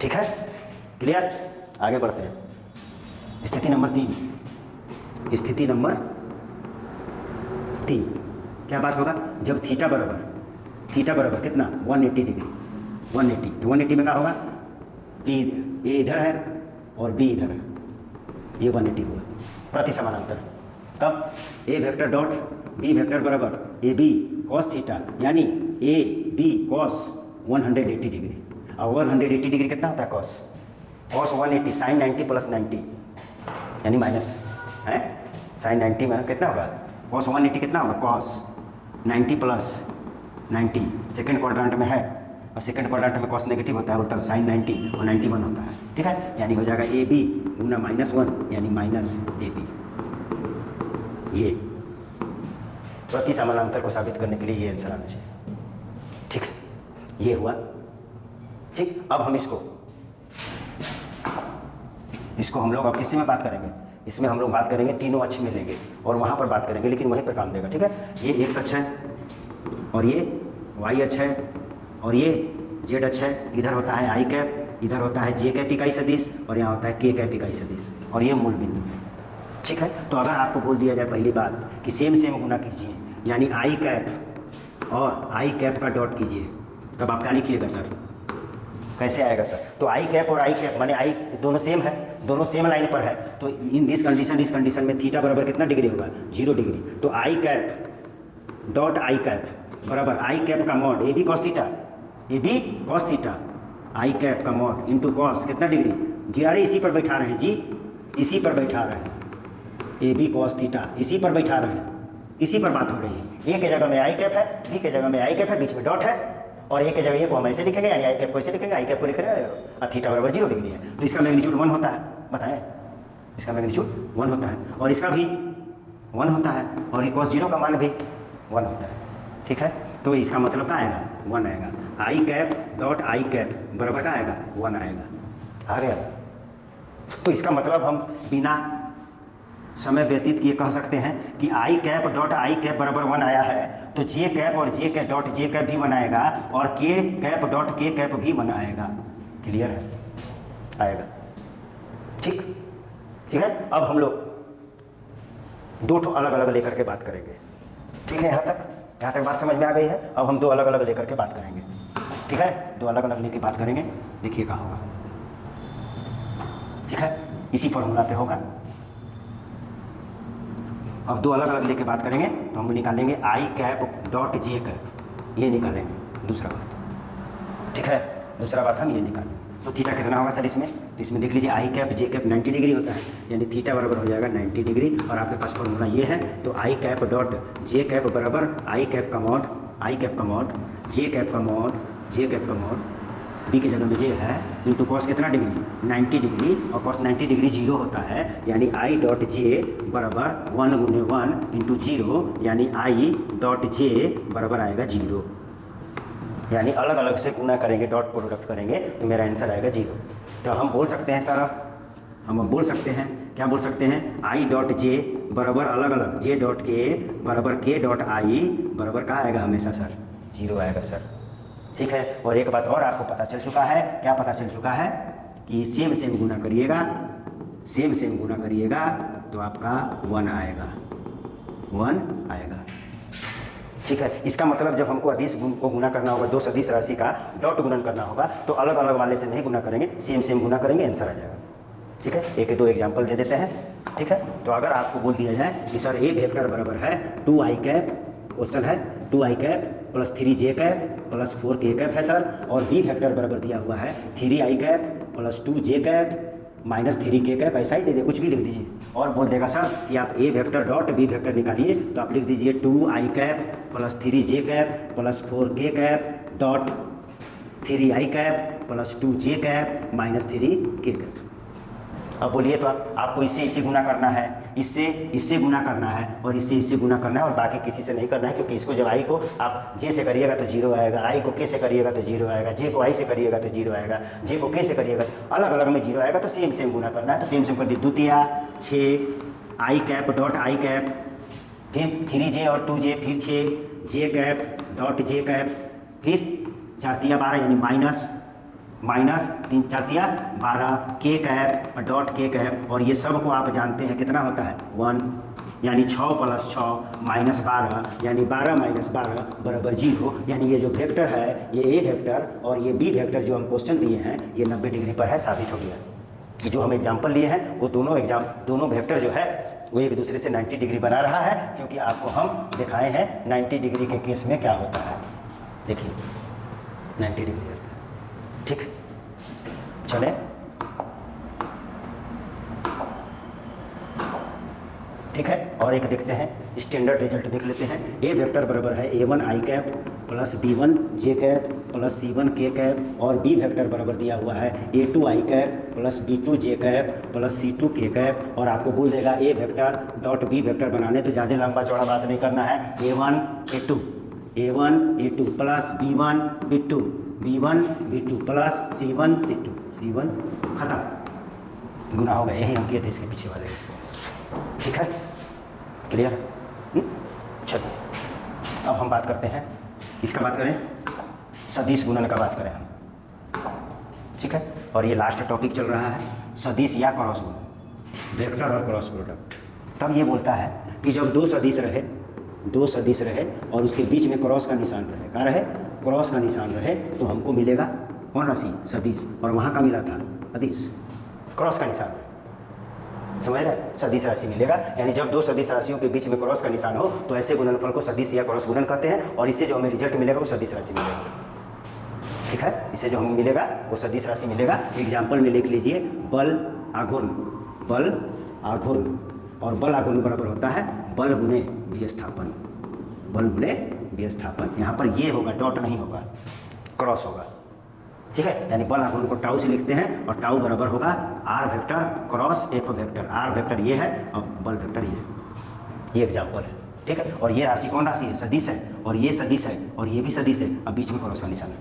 ठीक है, क्लियर, आगे बढ़ते हैं। स्थिति नंबर 3, स्थिति नंबर 3 क्या बात होगा, जब थीटा बराबर कितना 180 डिग्री, 180, तो 180 में क्या होगा, ए इधर है और बी इधर है, ये 180 हुआ प्रति समानांतर, तब ए वेक्टर डॉट बी वेक्टर बराबर ए बी कॉस थीटा, यानी ए बी कॉस 180 डिग्री, और 180 डिग्री कितना होता है कॉस 180 साइन 90 प्लस 90 यानी माइनस है, साइन 90 में कितना होगा कॉस 180 कितना होगा कॉस 90 प्लस 90, सेकेंड क्वाड्रेंट में है और सेकेंड क्वाड्रेंट में कॉस नेगेटिव होता है, उल्टा साइन 90 और 91 होता है। ठीक है, यानी हो जाएगा ए बी गुना -1 यानी माइनस ए बी। ये प्रति समानांतर को साबित करने के लिए ये आंसर आना चाहिए। ठीक, ये हुआ। ठीक, अब हम इसको हम लोग अब किसी में बात करेंगे, इसमें हम लोग बात करेंगे तीनों अक्ष में लेंगे और वहाँ पर बात करेंगे, लेकिन वहीं पर काम देगा। ठीक है, ये एक्स अक्ष है और ये वाई अक्ष है और ये जेड अक्ष है, इधर होता है आई कैप, इधर होता है जे कैप इकाई सदिश और यहाँ होता है के कैप इकाई सदिश, और ये मूल बिंदु है। ठीक है, तो अगर आपको बोल दिया जाए पहली बात कि सेम गुना कीजिए, यानी आई कैप और आई कैप का डॉट कीजिए, तब आप क्या लिखिएगा सर, कैसे आएगा सर, तो आई कैप और आई कैप माने आई दोनों सेम है, दोनों सेम लाइन पर है, तो इन दिस कंडीशन इस कंडीशन में थीटा बराबर कितना डिग्री होगा 0 डिग्री, तो I cap dot I cap बराबर आई कैप का mod A B cos theta, A B cos theta, I cap का मॉड इंटू कॉस कितना डिग्री जी, अरे इसी पर बैठा रहे हैं जी, इसी पर बैठा रहे हैं, ए बी कॉस थीटा इसी पर बैठा रहे हैं, इसी पर बात हो रही है। ए के जगह में आई कैप है, बी के जगह में आई कैप है, बीच में डॉट है, और ए के जगह ए को हम ऐसे लिखेंगे, यानी आई कैप को ऐसे लिखेंगे, आई कैप को लिख रहे हैं थीटा बराबर 0 डिग्री है, तो इसका मैग्नीट्यूड 1 होता है, बताएं, इसका मैग्नीट्यूड 1 होता है और इसका भी 1 होता है, और ये cos 0 का मान भी 1 होता है। ठीक है, तो इसका मतलब क्या आएगा 1 आएगा, आई कैप डॉट आई कैप बराबर क्या आएगा 1 आएगा, आ गया। तो इसका मतलब हम बिना समय व्यतीत किए कह सकते हैं कि आई कैप डॉट आई कैप बराबर 1 आया है, तो जे कैप और जे कैप डॉट जे कैप भी 1 आएगा और के कैप डॉट के कैप भी 1 आएगा। क्लियर है, आएगा। ठीक, ठीक है, अब हम लोग दो अलग अलग लेकर के बात करेंगे। ठीक है, यहाँ तक बात समझ में आ गई है। अब हम दो अलग अलग लेकर के बात करेंगे। ठीक है, दो अलग अलग लेकर बात करेंगे, देखिए क्या होगा। ठीक है। इसी फॉर्मूला पे होगा। अब दो अलग अलग लेके बात करेंगे तो हम निकालेंगे आई कैप डॉट जे कैप, ये निकालेंगे दूसरा बात, ठीक है। दूसरा बात हम ये निकालेंगे। तो थीटा कितना होगा सर इसमें, तो इसमें देख लीजिए आई कैप जे कैप 90 डिग्री होता है, यानी थीटा बराबर हो जाएगा 90 डिग्री। और आपके पास फॉर्मूला ये है, तो I cap dot J cap बराबर आई कैप का मॉड जे कैप का मॉड बी के जगह में जे है इंटू कॉस कितना डिग्री 90 डिग्री, और कॉस 90 डिग्री जीरो होता है, यानी आई डॉट जे बराबर 1 गुने 1 इंटू जीरो, यानी आई डॉट जे बराबर आएगा जीरो। यानी अलग अलग से गुना करेंगे, डॉट प्रोडक्ट करेंगे तो मेरा आंसर आएगा जीरो। तो हम बोल सकते हैं सर, हम बोल सकते हैं, क्या बोल सकते हैं, आई डॉट जे बराबर अलग अलग जे डॉट के बराबर के डॉट आई बराबर क्या आएगा हमेशा सर, जीरो आएगा सर, ठीक है। और एक बात और आपको पता चल चुका है, क्या पता चल चुका है कि सेम गुना करिएगा, सेम गुना करिएगा तो आपका 1 आएगा, ठीक है। इसका मतलब जब हमको अदिश को गुना करना होगा, दो सदिश राशि का डॉट गुणन करना होगा, तो अलग अलग वाले से नहीं गुना करेंगे, सेम गुना करेंगे, आंसर आ जाएगा, ठीक है। एक दो एग्जाम्पल दे देते हैं, ठीक है। तो अगर आपको बोल दिया जाए कि सर ए वेक्टर बराबर है 2 आई कैप, क्वेश्चन है 2 आई कैप प्लस 3 जे कैप प्लस 4 के कैप है सर, और बी वेक्टर बराबर दिया हुआ है 3 आई कैप प्लस 2 जे कैप माइनस 3 के कैप, ऐसा ही दे दे, कुछ भी लिख दीजिए। और बोल देगा सर कि आप ए वेक्टर डॉट बी वेक्टर निकालिए, तो आप लिख दीजिए 2 आई कैप प्लस 3 जे कैप प्लस 4 के कैप डॉट 3 आई कैप प्लस 2 जे कैप माइनस 3 के कैप। अब बोलिए तो आपको इससे गुना करना है, इससे गुना करना है, और इससे गुना करना है, और बाकी किसी से नहीं करना है, क्योंकि इसको जब आई को आप जे से करिएगा तो जीरो आएगा, आई को के से करिएगा तो जीरो आएगा, जे को आई से करिएगा तो जीरो आएगा, जे को के से करिएगा अलग अलग में जीरो आएगा, तो सेम गुना करना है। तो सेम कर दी, द्वितीया 6 आई कैप डॉट आई कैप, फिर 3 जे और 2 जे, फिर 6 जे कैप डॉट जे कैप, फिर 4 तिया 12 यानी माइनस 3 4 तिया 12 के कैप डॉट के कैप, और ये सब को आप जानते हैं कितना होता है 1, यानी 6 प्लस 6 माइनस 12, यानी 12 माइनस 12 बराबर 0। यानी ये जो वेक्टर है, ये ए वेक्टर और ये बी वेक्टर जो हम क्वेश्चन दिए हैं, ये 90 डिग्री पर है, साबित हो गया। कि जो हम एग्जाम्पल लिए हैं वो दोनों वेक्टर जो है वो एक दूसरे से 90 डिग्री बना रहा है, क्योंकि आपको हम दिखाए हैं 90 डिग्री के केस में क्या होता है। देखिए 90 डिग्री होता है, ठीक। चले ठीक है, और एक देखते हैं, स्टैंडर्ड रिजल्ट देख लेते हैं। ए वेक्टर बराबर है A1 आई कैप प्लस B1 जे कैप प्लस C1 के कैप, और बी वेक्टर बराबर दिया हुआ है A2 आई कैप प्लस B2 जे कैप प्लस C2 के कैप। और आपको बोल देगा ए वेक्टर डॉट बी वेक्टर बनाने, तो ज़्यादा लंबा चौड़ा बात नहीं करना है। A1 A2 plus B1 B2 plus C1 खत्म, गुना हो गया। यही हम किए थे इसके पीछे वाले, ठीक है, क्लियर। चलिए अब हम बात करते हैं, इसका बात करें सदिश गुणन का बात करें हम, ठीक है। और ये लास्ट टॉपिक चल रहा है सदिश या क्रॉस गुणन, वेक्टर और क्रॉस प्रोडक्ट। तब ये बोलता है कि जब दो सदिश रहे और उसके बीच में क्रॉस का निशान रहे, क्या रहे, क्रॉस का निशान रहे, तो हमको मिलेगा कौन राशि, सदिश। और वहाँ का मिला था अदिश, क्रॉस का निशान, समझ रहे, सदिश राशि मिलेगा। यानी जब दो सदिश राशियों के बीच में क्रॉस का निशान हो तो ऐसे गुणनफल को सदिश या क्रॉस गुणन कहते हैं, और इससे जो हमें रिजल्ट मिलेगा वो सदिश राशि मिलेगा, ठीक है। इससे जो हमें मिलेगा वो सदिश राशि मिलेगा। एग्जाम्पल में लिख लीजिए बल आघूर्ण, और बल आघूर्ण बराबर होता है बल गुणे विस्थापन। यहाँ पर ये होगा, डॉट नहीं होगा, क्रॉस होगा, ठीक है। यानी बल आघूर्ण को टाउ से लिखते हैं, और टाउ बराबर होगा R vector cross F vector. R vector ये है और बल वेक्टर ये एग्जाम्पल है, ठीक है। और ये राशि कौन राशि है, सदिश है, और ये सदिश है, और ये भी सदिश है, अब बीच में क्रॉस का निशान है,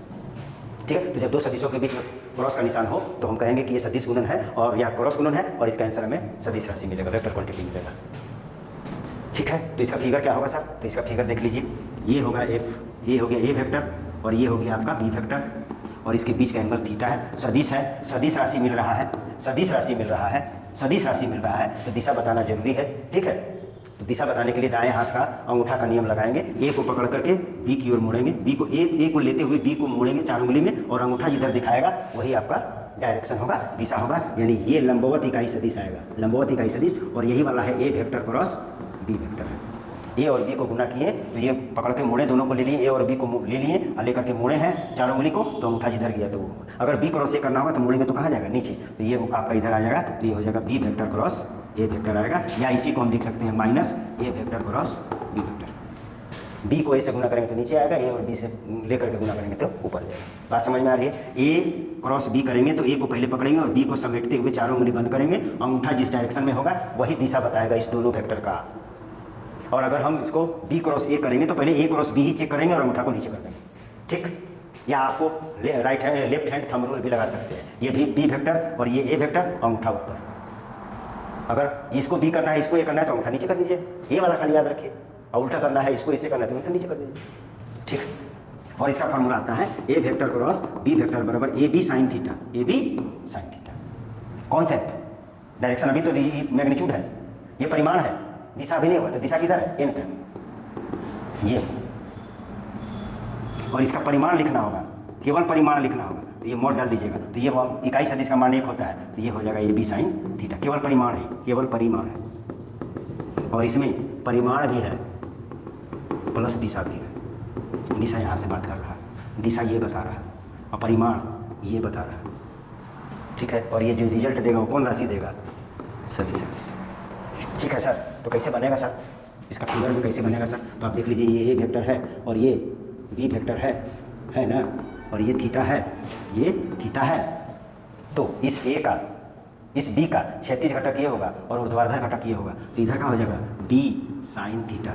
ठीक है। तो जब दो सदिशों के बीच में क्रॉस का निशान हो तो हम कहेंगे कि ये सदिश गुणन है और या क्रॉस गुणन है, और इसका आंसर हमें सदिश राशि मिलेगा, वेक्टर क्वांटिटी मिलेगा, ठीक है। तो इसका फिगर क्या होगा सर, तो इसका फिगर देख लीजिए, ये होगा एफ, ये हो गया ए वेक्टर, और ये हो गया आपका बी वेक्टर, और इसके बीच का एंगल थीटा है। सदिश है, सदिश राशि मिल रहा है, तो दिशा बताना जरूरी है, ठीक है। तो दिशा बताने के लिए दाएं हाथ का अंगूठा का नियम लगाएंगे, ए को पकड़ करके बी की ओर मोड़ेंगे, बी को ए को लेते हुए बी को मोड़ेंगे 4 उंगली में, और अंगूठा जिधर दिखाएगा वही आपका डायरेक्शन होगा, दिशा होगा, यानी ये लंबवत इकाई सदिश आएगा, लंबवत इकाई सदिश। और यही वाला है A vector cross B vector है। ए और बी को गुना किए तो ये पकड़ के मोड़े दोनों को ले लिए, ए और बी को ले लिए और लेकर के मोड़े हैं चारों उंगली को, तो अंगूठा जिधर गया तो वो, अगर बी क्रॉस ए करना होगा तो मोड़ेंगे तो कहाँ जाएगा, नीचे, तो ये आपका इधर आ जाएगा, तो ये हो जाएगा B vector cross A vector आएगा, या इसी को हम लिख सकते हैं minus A vector cross B vector. B को ए से गुना करेंगे तो नीचे आएगा, ए और बी से लेकर के गुना करेंगे तो ऊपर जाएगा। बात समझ में आ रही है? ए क्रॉस बी करेंगे तो ए को पहले पकड़ेंगे और बी को समेटते हुए चारों उंगली बंद करेंगे, अंगूठा जिस डायरेक्शन में होगा वही दिशा बताएगा इस दोनों वेक्टर का। और अगर हम इसको बी क्रॉस ए करेंगे तो पहले ए क्रॉस बी ही चेक करेंगे और अंगूठा को नीचे कर देंगे, ठीक। या आपको right hand left hand thumb rule भी लगा सकते हैं, ये भी बी वेक्टर और ये ए वेक्टर, अंगूठा ऊपर। अगर इसको बी करना है, इसको ए करना है तो अंगूठा नीचे कर दीजिए, ये वाला खाली याद रखिए, और उल्टा करना है, इसको इससे करना है तो अंगूठा नीचे कर दीजिए, ठीक। और इसका फॉर्मूला आता है A vector cross B vector बराबर A B sine theta, A B sine theta. कौन टाइप? डायरेक्शन अभी तो मैग्नीट्यूड है, ये परिमाण है, दिशा भी नहीं हुआ, तो दिशा किधर है, एन पे, ये। और इसका परिमाण लिखना होगा, केवल परिमाण लिखना होगा, तो ये मोड डाल दीजिएगा, तो ये इकाई सदिश का मान 1 होता है, तो ये हो जाएगा ए बी साइन थीटा, केवल परिमाण है, केवल परिमाण है। और इसमें परिमाण भी है प्लस दिशा भी है, दिशा यहाँ से बात कर रहा है, दिशा ये बता रहा है और परिमाण ये बता रहा है, ठीक है। और ये जो रिजल्ट देगा वो कौन राशि देगा, सदिश राशि, ठीक है सर। तो कैसे बनेगा सर, इसका फिगर में कैसे बनेगा सर, तो आप देख लीजिए, ये ए वेक्टर है और ये बी वेक्टर है ना, और ये थीटा है, ये थीटा है, तो इस ए का, इस बी का क्षैतिज घटक ये होगा और ऊर्ध्वाधर घटक ये होगा, तो इधर का हो जाएगा बी साइन थीटा,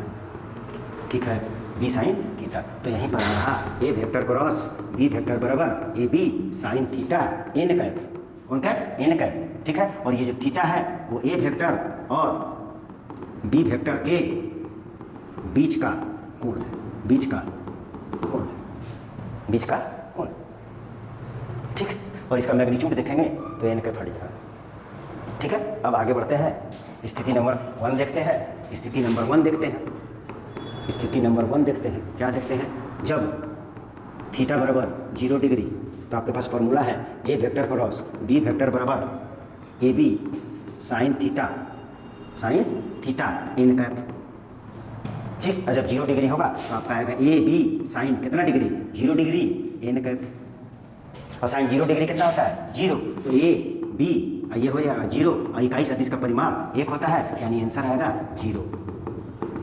ठीक है, बी साइन थीटा। तो यहीं पर रहा A vector cross B vector बराबर A B sine theta N cap, कौन कैप, एन कैप, ठीक है। और ये जो थीटा है वो ए वेक्टर और बी वेक्टर के बीच का कोण है, बीच का कोण, बीच का कोण, ठीक। और इसका मैग्नीट्यूड देखेंगे तो एन कैप हट जाएगा, ठीक है। अब आगे बढ़ते हैं, स्थिति नंबर 1 देखते हैं, स्थिति नंबर 1 देखते हैं, स्थिति नंबर 1 देखते हैं, क्या देखते हैं, जब थीटा बराबर 0 डिग्री, तो आपके पास फॉर्मूला है A vector cross B vector बराबर A B sine theta N cap, ठीक। और जब 0 डिग्री होगा तो आपका आएगा ए बी साइन कितना डिग्री, 0 डिग्री एन कैप, और साइन 0 डिग्री कितना होता है, 0, तो ए बी ये हो जाएगा 0 और इकाई सदिश का परिमाण 1 होता है, यानी आंसर आएगा 0,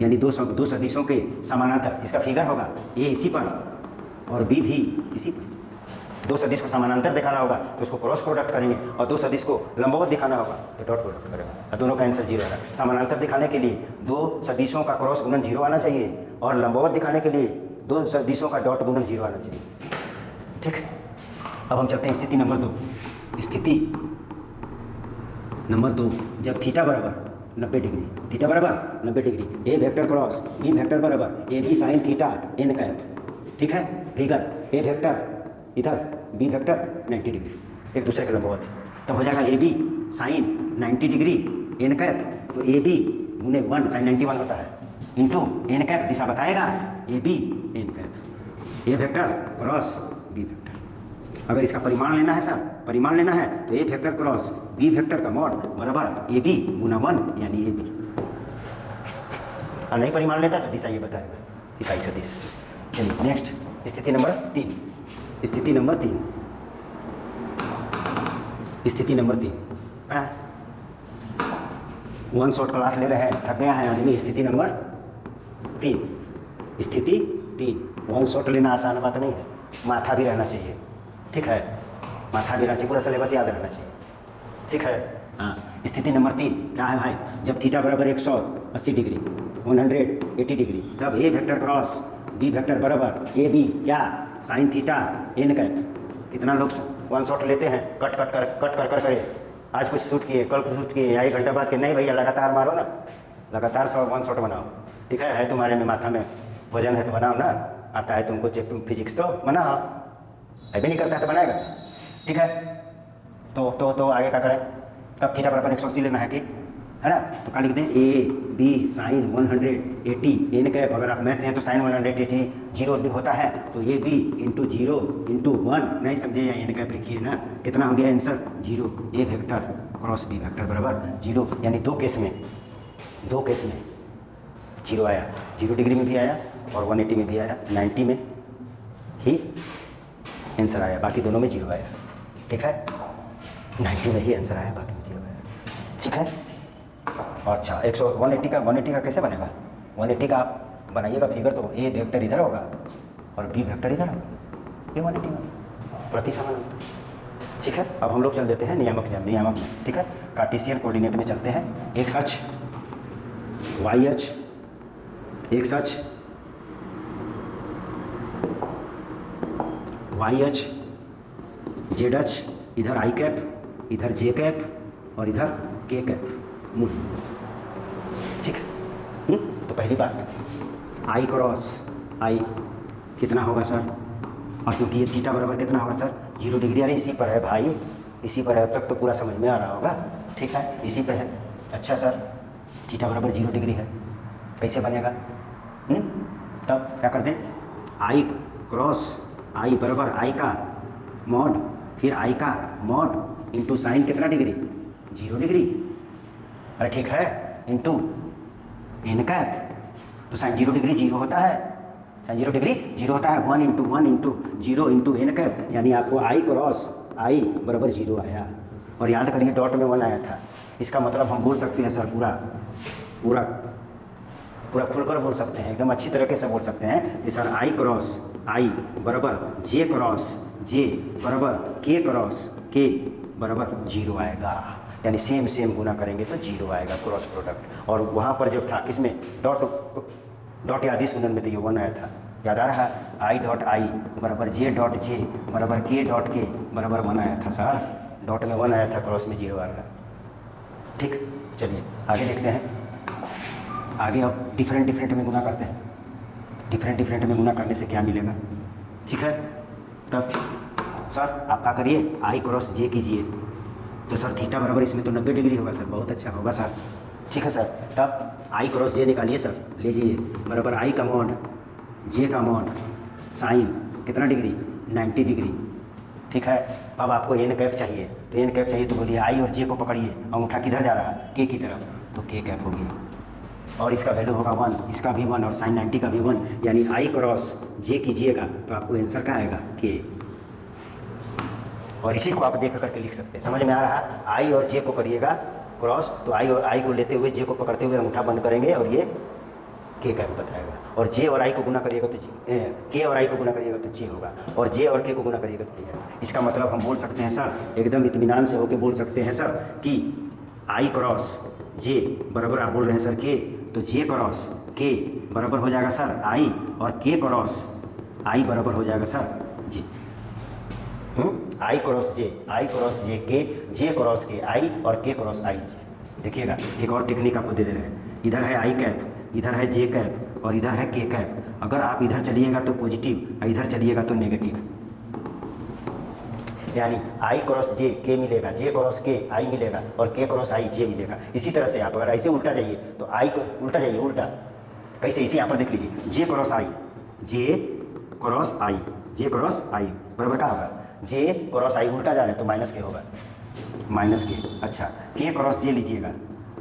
यानी दो सदिशों के समानांतर इसका फिगर होगा, ए इसी पर और बी भी इसी पर। दो सदिश को समानांतर दिखाना होगा तो उसको क्रॉस प्रोडक्ट करेंगे, और दो सदिश को लंबवत दिखाना होगा तो डॉट प्रोडक्ट करेगा, और दोनों का आंसर 0 आएगा। समानांतर दिखाने के लिए दो सदिशों का क्रॉस गुणन 0 आना चाहिए, और लंबवत दिखाने के लिए दो सदिशों का डॉट गुणन 0 आना चाहिए, ठीक। अब हम चलते हैं स्थिति नंबर 2। स्थिति नंबर 2, जब थीटा बराबर 90 डिग्री, थीटा बराबर 90 degree, A vector cross B vector बराबर A B sine theta N cap, ठीक है। फिगर ए वेक्टर इधर बी वेक्टर 90 डिग्री, एक दूसरे के लंबवत, तब हो जाएगा A B sine 90 degree N cap, तो ए बी गुने 1 साइन 91 होता है, इंटू एन कैप दिशा बताएगा A B N cap, A vector cross B vector. अगर इसका परिमाण लेना है सर, परिमाण लेना है तो ए वेक्टर क्रॉस बी वेक्टर का मॉड बराबर ए बी गुना 1 यानी ए बी, और नहीं परिमाण लेता तो दिशा ये बताएगा इकाई सदिश। चलिए नेक्स्ट, स्थिति नंबर 3। स्थिति नंबर 3, स्थिति नंबर 3, 1 शॉट क्लास ले रहे हैं, थक गया है आदमी। स्थिति नंबर 3, स्थिति 3, 1 शॉट लेना आसान बात नहीं है, माथा भी रहना चाहिए, ठीक है, माथा भी रहना चाहिए, पूरा सिलेबस याद रहना चाहिए, ठीक है। हाँ, स्थिति नंबर 3 क्या है भाई, जब थीटा बराबर 180 डिग्री 180 डिग्री, तब ए वेक्टर क्रॉस बी वेक्टर बराबर ए बी क्या साइन थीटा एन कैप। कितना लोग 1 शॉट लेते हैं, कट कर करे, आज कुछ शूट किए, कल कुछ शूट किए, या 1 घंटा बाद के, नहीं भैया लगातार मारो ना, लगातार 1 शॉट बनाओ, ठीक है तुम्हारे में माथा में वजन है तो बनाओ ना, आता है तुमको फिजिक्स तो बनाओ, अभी नहीं करता है तो बनाएगा, ठीक है। तो आगे क्या करें, तब थीटा बराबर 180 लेना है कि है ना। तो क्या लिख दें, A B sine 180 N cap, अगर आप मैथ हैं तो साइन 180 जीरो होता है, तो A B into zero into 1, नहीं समझे, या एन कैप लिखिए ना, कितना हो गया आंसर, जीरो। ए वेक्टर क्रॉस बी वेक्टर बराबर जीरो, यानी दो केस में जीरो आया, 0 डिग्री में भी आया और 180 में भी आया, 90 में ही आंसर आया, बाकी दोनों में जीरो आया। ठीक है, 90 में ही आंसर आया, बाकी में जीरो आया। ठीक है, अच्छा 180 का कैसे बनेगा, 180 का आप बनाइएगा फिगर, तो ए वेक्टर इधर होगा और बी वेक्टर इधर होगा, ये 180 में प्रति समानांतर। ठीक है, अब हम लोग चल देते हैं नियामक में। ठीक है, कार्टेशियन कोऑर्डिनेट में चलते हैं। एक अक्ष वाई अक्ष, एक अक्ष वाई अक्ष, जेड अक्ष, इधर आई कैप, इधर जे कैप और इधर के कैप, मूल बिंदु। ठीक है, तो पहली बात आई क्रॉस आई कितना होगा सर, और क्योंकि ये थीटा बराबर कितना होगा सर, 0 डिग्री। अरे इसी पर है भाई, इसी पर है, अब तक तो पूरा समझ में आ रहा होगा। ठीक है, इसी पर है। अच्छा सर, थीटा बराबर 0 डिग्री है, कैसे बनेगा, तब क्या कर दें, आई क्रॉस आई बराबर आई का मॉड, फिर आई का मॉड इंटू साइन कितना डिग्री, 0 डिग्री। अरे ठीक है, इंटू एन कैप, तो साइन 0 डिग्री 0 होता है, साइन 0 डिग्री 0 होता है, 1 इंटू 0 इंटू एन कैप, यानी आपको आई क्रॉस आई बराबर 0 आया। और याद करिए डॉट में 1 आया था, इसका मतलब हम बोल सकते हैं सर पूरा खुलकर बोल सकते हैं, एकदम अच्छी तरीके से बोल सकते हैं कि सर आई क्रॉस आई बराबर जे क्रॉस जे बराबर के क्रॉस के बराबर 0 आएगा, यानी सेम गुना करेंगे तो 0 आएगा क्रॉस प्रोडक्ट। और वहाँ पर जब था किसमें, डॉट या आदिश गुणन में, तो ये 1 आया था, याद आ रहा है, आई डॉट आई बराबर जे डॉट जे बराबर के डॉट के बराबर 1 आया था सर, डॉट में 1 आया था, क्रॉस में 0 आ रहा है। ठीक, चलिए आगे देखते हैं। आगे अब डिफरेंट में गुना करते हैं, डिफरेंट में गुना करने से क्या मिलेगा। ठीक है, तब सर आप क्या करिए, आई क्रॉस जे कीजिए, तो सर थीटा बराबर इसमें तो 90 डिग्री होगा सर, बहुत अच्छा होगा सर। ठीक है सर, तब आई क्रॉस जे निकालिए सर, लीजिए बराबर आई का मॉड जे का मॉड साइन कितना डिग्री, 90 डिग्री। ठीक है, अब आपको एन कैप चाहिए, तो एन कैप चाहिए तो बोलिए आई और जे को पकड़िए, अंगूठा किधर जा रहा है, के की तरफ, तो के कैप होगी, और इसका वैल्यू होगा 1, इसका भी 1 और साइन 90 का भी 1, यानी आई क्रॉस जे कीजिएगा तो आपको आंसर क्या आएगा, के। और इसी को आप देख करके लिख सकते हैं, समझ में आ रहा है। आई और जे को करिएगा क्रॉस, तो आई और आई को लेते हुए जे को पकड़ते हुए अंगूठा बंद करेंगे और ये के कैप बताएगा, और जे और आई को गुना करिएगा तो के और आई को गुना करिएगा तो जे होगा, और जे और के को गुना करिएगा तो ये। इसका मतलब हम बोल सकते हैं सर, एकदम इत्मीनान से होकर बोल सकते हैं सर कि आई क्रॉस जे बराबर, आप बोल रहे हैं सर के, तो जे क्रॉस के बराबर हो जाएगा सर आई, और के क्रॉस आई बराबर हो जाएगा सर जे। आई क्रॉस जे के, जे क्रॉस के आई और के क्रॉस आई जे। देखिएगा एक और टेक्निक आपको दे रहे हैं, इधर है आई कैप, इधर है जे कैप और इधर है के कैप। अगर आप इधर चलिएगा तो पॉजिटिव और इधर चलिएगा तो नेगेटिव, यानी आई क्रॉस जे के मिलेगा, जे क्रॉस के आई मिलेगा और के क्रॉस आई जे मिलेगा। इसी तरह से आप अगर ऐसे उल्टा जाइए तो आई को उल्टा जाइए, उल्टा कैसे, इसे यहाँ पर देख लीजिए, जे क्रॉस आई, जे क्रॉस आई, जे क्रॉस आई बराबर क्या होगा, जे क्रॉस आई उल्टा जा रहे तो माइनस के होगा, माइनस के। अच्छा, के क्रॉस जे लीजिएगा,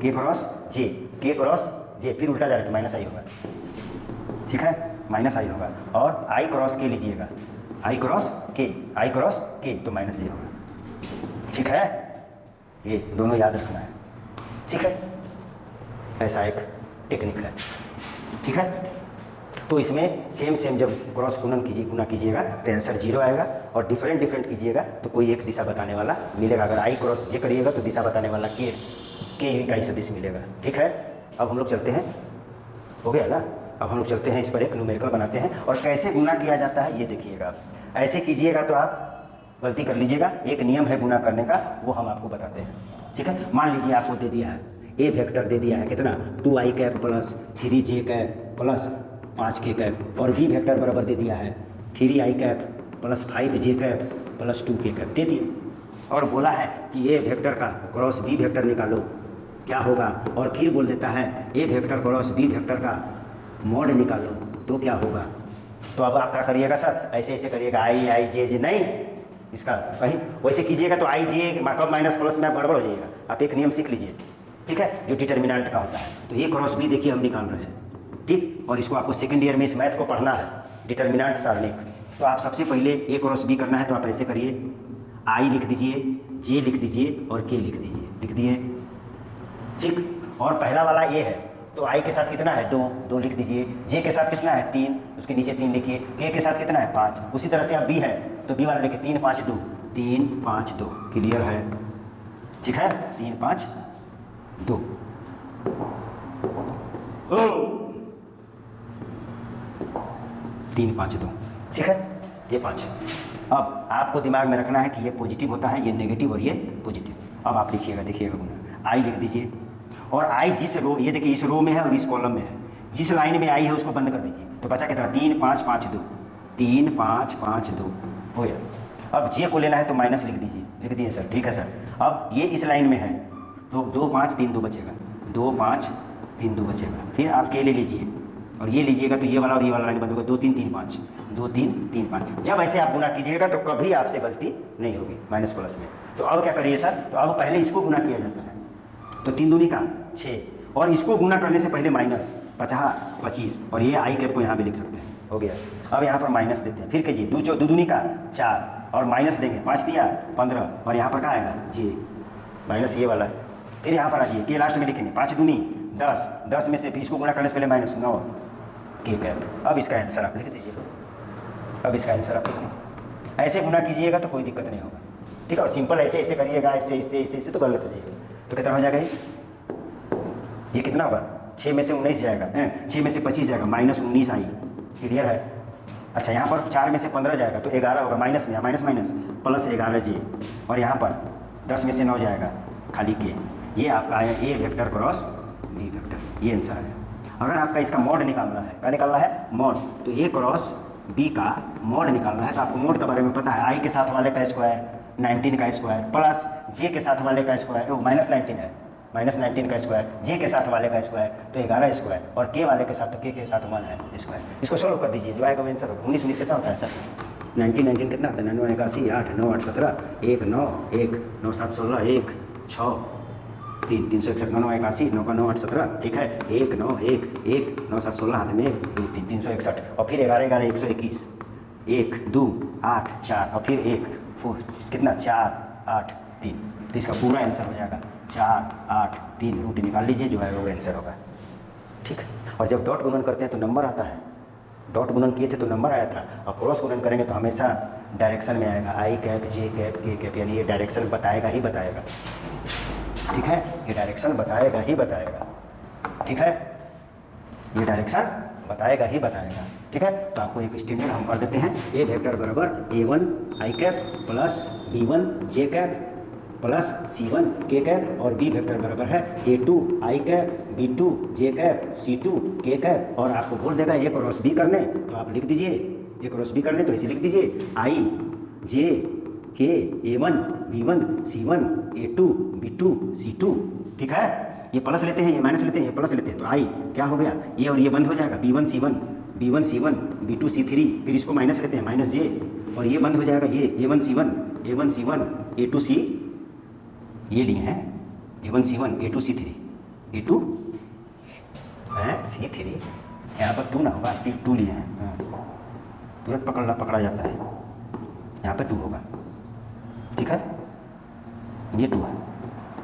के क्रॉस जे, के क्रॉस जे, फिर उल्टा जा रहे तो माइनस आई होगा। ठीक है, माइनस आई होगा। और आई क्रॉस के लीजिएगा, आई क्रॉस के तो माइनस जे होगा। ठीक है, ये दोनों याद रखना है। ठीक है, ऐसा एक टेक्निक है। ठीक है, तो इसमें सेम जब क्रॉस गुना कीजिएगा तो आंसर 0 आएगा, और डिफरेंट कीजिएगा तो कोई एक दिशा बताने वाला मिलेगा। अगर आई क्रॉस जे करिएगा तो दिशा बताने वाला के का ही सदिश मिलेगा। ठीक है, अब हम लोग चलते हैं, हो गया ना, अब हम लोग चलते हैं इस पर एक न्यूमेरिकल बनाते हैं, और कैसे गुना किया जाता है ये देखिएगा। ऐसे कीजिएगा तो आप गलती कर लीजिएगा, एक नियम है गुना करने का, वो हम आपको बताते हैं। ठीक है, मान लीजिए आपको दे दिया है, ए वेक्टर दे दिया है कितना, 2i cap plus 3j cap plus 5k cap, और बी वेक्टर बराबर दे दिया है 3i cap plus 5j cap plus 2k cap दे दिया, और बोला है कि ए वेक्टर का क्रॉस बी वेक्टर निकालो, क्या होगा, और फिर बोल देता है A vector cross B vector का मॉड निकालो तो क्या होगा। तो अब आप क्या करिएगा सर, ऐसे ऐसे करिएगा आई जे नहीं, इसका कहीं वैसे कीजिएगा तो आई जे कब माइनस प्लस में गड़बड़ हो जाएगा। आप एक नियम सीख लीजिए, ठीक है, जो डिटर्मिनेंट का होता है। तो ए क्रॉस बी देखिए हम निकाल रहे हैं, ठीक, और इसको आपको सेकेंड ईयर में इस मैथ को पढ़ना है, डिटर्मिनेंट सारणिक। तो आप सबसे पहले ए क्रॉस बी करना है तो आप ऐसे करिए, आई लिख दीजिए, जे लिख दीजिए और के लिख दीजिए, लिख दिए, ठीक। और पहला वाला ए है तो आई के साथ कितना है 2, 2 लिख दीजिए, जे के साथ कितना है 3, उसके नीचे 3 लिखिए, के साथ कितना है 5। उसी तरह से आप बी है तो बी वाला लिखिए 3 5 2, 3 5 2, क्लियर है, ठीक है, 3 5 2 3 5 2, ठीक है, ये 5। अब आपको दिमाग में रखना है कि ये पॉजिटिव होता है, ये नेगेटिव और ये पॉजिटिव। अब आप लिखिएगा, देखिएगा गुना, आई लिख दीजिए, और आई जिस रो, ये देखिए इस रो में है और इस कॉलम में है, जिस लाइन में आई है उसको बंद कर दीजिए। तो बचा कितना 3 5 5 2, 3 5 5 2 हो गया। अब जे को लेना है तो माइनस लिख दीजिए, लिख दिए सर, ठीक है सर। अब ये इस लाइन में है तो 2 5 3 2 बचेगा, 2 5 3 2 बचेगा। फिर आप के ले लीजिए और ये लीजिएगा तो ये वाला और ये वाला लाइन बंद होगा, 2 3 3 5, 2 3 3 5। जब ऐसे आप गुना कीजिएगा तो कभी आपसे गलती नहीं होगी माइनस प्लस में। तो अब क्या करिए सर, तो अब पहले इसको गुना किया जाता है, तो 3 दूनी का 6, और इसको गुना करने से पहले माइनस 50 25, और ये आई कैप को यहाँ भी लिख सकते हैं, हो गया। अब यहाँ पर माइनस देते हैं, फिर कीजिए 2 दूनी का 4 और माइनस देंगे, 5 दिया 15, और यहाँ पर क्या आएगा जी माइनस ये वाला। फिर यहाँ पर आ जाइए, के लास्ट में लिखेंगे 5 दूनी 10, 10 में से 20 को गुना करने से पहले माइनस 9, के कैप। अब इसका आंसर आप लिख दीजिए, अब इसका आंसर आप लिख दीजिए। ऐसे गुना कीजिएगा तो कोई दिक्कत नहीं होगा, ठीक है, और सिंपल ऐसे ऐसे करिएगा, ऐसे तो गलत हो जाएगा। तो कितना हो जाएगा ये कितना होगा, 6 में से 19 जाएगा, 6 में से 25 जाएगा, माइनस 19 आई, क्लियर है। अच्छा, यहाँ पर 4 में से 15 जाएगा तो 11 होगा, माइनस में माइनस माइनस प्लस 11 जे, और यहाँ पर 10 में से 9 जाएगा, खाली के। ये आपका आया ए वेक्टर क्रॉस बी वेक्टर, ये आंसर है। अगर आपका इसका मॉड निकालना है, क्या निकालना है मॉड, तो ए क्रॉस बी का मॉड निकालना है। तो आपको मॉड के बारे में पता है, आई के साथ वाले का स्क्वायर 19 का स्क्वायर प्लस जे के साथ वाले का स्क्वायर, वो माइनस 19 है, माइनस 19 का स्क्वायर, जे के साथ वाले का स्क्वायर तो 11 स्क्वायर, और के वाले के साथ तो के साथ 1 है स्क्वायर। इसको सॉल्व कर दीजिए, जो आएगा आंसर 19 19 कितना होता है सर, 19 कितना होता है, 9 81 8 9 8 17 1 9 1 9 7 16 1 6 3 361 9 9 81 9 9 8 17, ठीक है, 1 9 1 1 9 7 16 हाथ में 1 2 3 361, और फिर 11 11 121 1 2 8 4, और फिर 1 4 कितना 4 8 3, तो इसका पूरा आंसर हो जाएगा 4 8 3, रूट निकाल लीजिए, जो है वो आंसर होगा, ठीक है। और जब डॉट गुणन करते हैं तो नंबर आता है, डॉट गुणन किए थे तो नंबर आया था, और क्रॉस गुणन करेंगे तो हमेशा डायरेक्शन में आएगा, आई कैप जे कैप के कैप, यानी ये डायरेक्शन बताएगा ही बताएगा, ठीक है, ये डायरेक्शन बताएगा ही बताएगा, ठीक है, ये डायरेक्शन बताएगा ही बताएगा, ठीक है। तो आपको एक स्टैंडर्ड हम कर देते हैं, ए वेक्टर बराबर A1 आई कैप प्लस B1 जे कैप प्लस C1 के कैप, और बी वेक्टर बराबर है A2 आई कैप B2 जे कैप C2 के कैप। और आपको बोल देगा ये क्रॉस बी करने, तो आप लिख दीजिए, ये क्रॉस बी करने तो ऐसे लिख दीजिए, आई जे के A1 B1 C1 A2 B2 C2, ठीक है। ये प्लस लेते हैं, ये माइनस लेते हैं, ये प्लस लेते हैं, तो आई क्या हो गया, ये और ये बंद हो जाएगा, B1 C1 B2 C3, फिर इसको माइनस लेते हैं, माइनस जे, और ये बंद हो जाएगा, ये A1 C1 A2 C, ये लिए हैं A1 C1 A2 C3 A2 है C3, यहाँ पर 2 ना होगा, 2 लिए हैं, तुरंत पकड़ा जाता है, यहाँ पर 2 होगा, ठीक है, ये 2 है।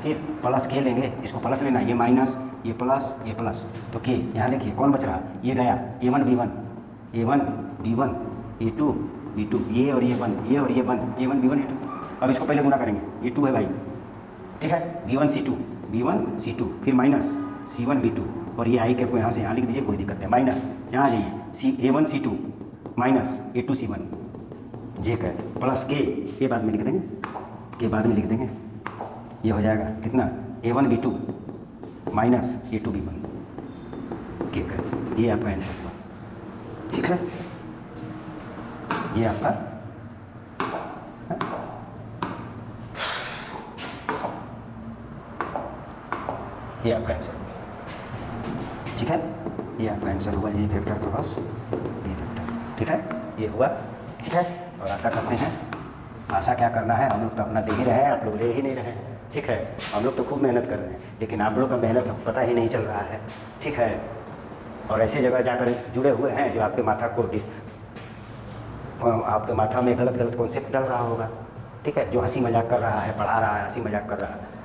फिर प्लस के लेंगे, इसको प्लस लेना, ये माइनस ये प्लस, तो के यहाँ देखिए कौन बच रहा, ये गया A1 B1 A2 B2, ये और ये बंद, ये और ये बंद, A1 B1 A2। अब इसको पहले गुना करेंगे, ये 2 है भाई, ठीक है, B1 C2 फिर माइनस C1 B2, और ये आई कैप को यहाँ से यहाँ लिख दीजिए, कोई दिक्कत नहीं, माइनस यहाँ आ जाइए A1 C2 minus A2 C1 जे कैप प्लस के बाद में लिख देंगे, के बाद में लिख देंगे, ये हो जाएगा कितना A1 B2 minus A2 B1 के कैप, ये आपका आंसर हुआ, ठीक है, ये आपका ये आपका आंसर, ठीक है, ये आपका आंसर हुआ ए वेक्टर क्रॉस बी वेक्टर, ठीक है, ये हुआ, ठीक है। और आशा करते हैं, आशा क्या करना है, हम लोग तो अपना दे ही रहे हैं, आप लोग ले ही नहीं रहे हैं, ठीक है। हम लोग तो खूब मेहनत कर रहे हैं, लेकिन आप लोग का मेहनत पता ही नहीं चल रहा है, ठीक है। और ऐसी जगह जाकर जुड़े हुए हैं जो आपके माथा को आपके माथा में गलत गलत कॉन्सेप्ट डाल रहा होगा, ठीक है, जो हंसी मजाक कर रहा है, पढ़ा रहा है, हंसी मजाक कर रहा है,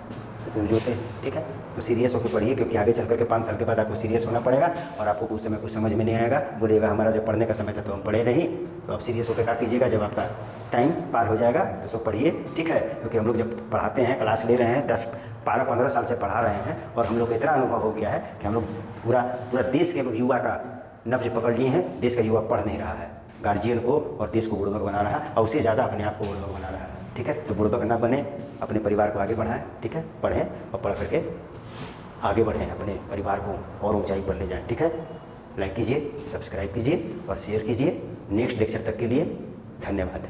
तो जो थे, ठीक है। तो सीरियस होकर पढ़िए, क्योंकि आगे चल करके 5 साल के बाद आपको सीरियस होना पड़ेगा और आपको उस समय कुछ समझ में नहीं आएगा, बोलिएगा हमारा जब पढ़ने का समय था तो हम पढ़े नहीं। तो आप सीरियस होकर क्या कीजिएगा, जब आपका टाइम पार हो जाएगा तो सब पढ़िए, ठीक है। क्योंकि हम लोग जब पढ़ाते हैं, क्लास ले रहे हैं, 10, 12, 15 साल से पढ़ा रहे हैं और हम लोग को इतना अनुभव हो गया है कि हम लोग पूरा देश के युवा का नब्ज पकड़ लिए हैं। देश का युवा पढ़ नहीं रहा है, गार्जियन को और देश को बुड़बक बना रहा है और उससे ज़्यादा अपने आप को बुड़बक बना रहा है, ठीक है। तो बुड़बक ना बने, अपने परिवार को आगे बढ़ाएं, ठीक है, पढ़ें और पढ़ करके आगे बढ़ें, अपने परिवार को और ऊंचाई पर ले जाएं, ठीक है। लाइक कीजिए, सब्सक्राइब कीजिए और शेयर कीजिए। नेक्स्ट लेक्चर तक के लिए धन्यवाद।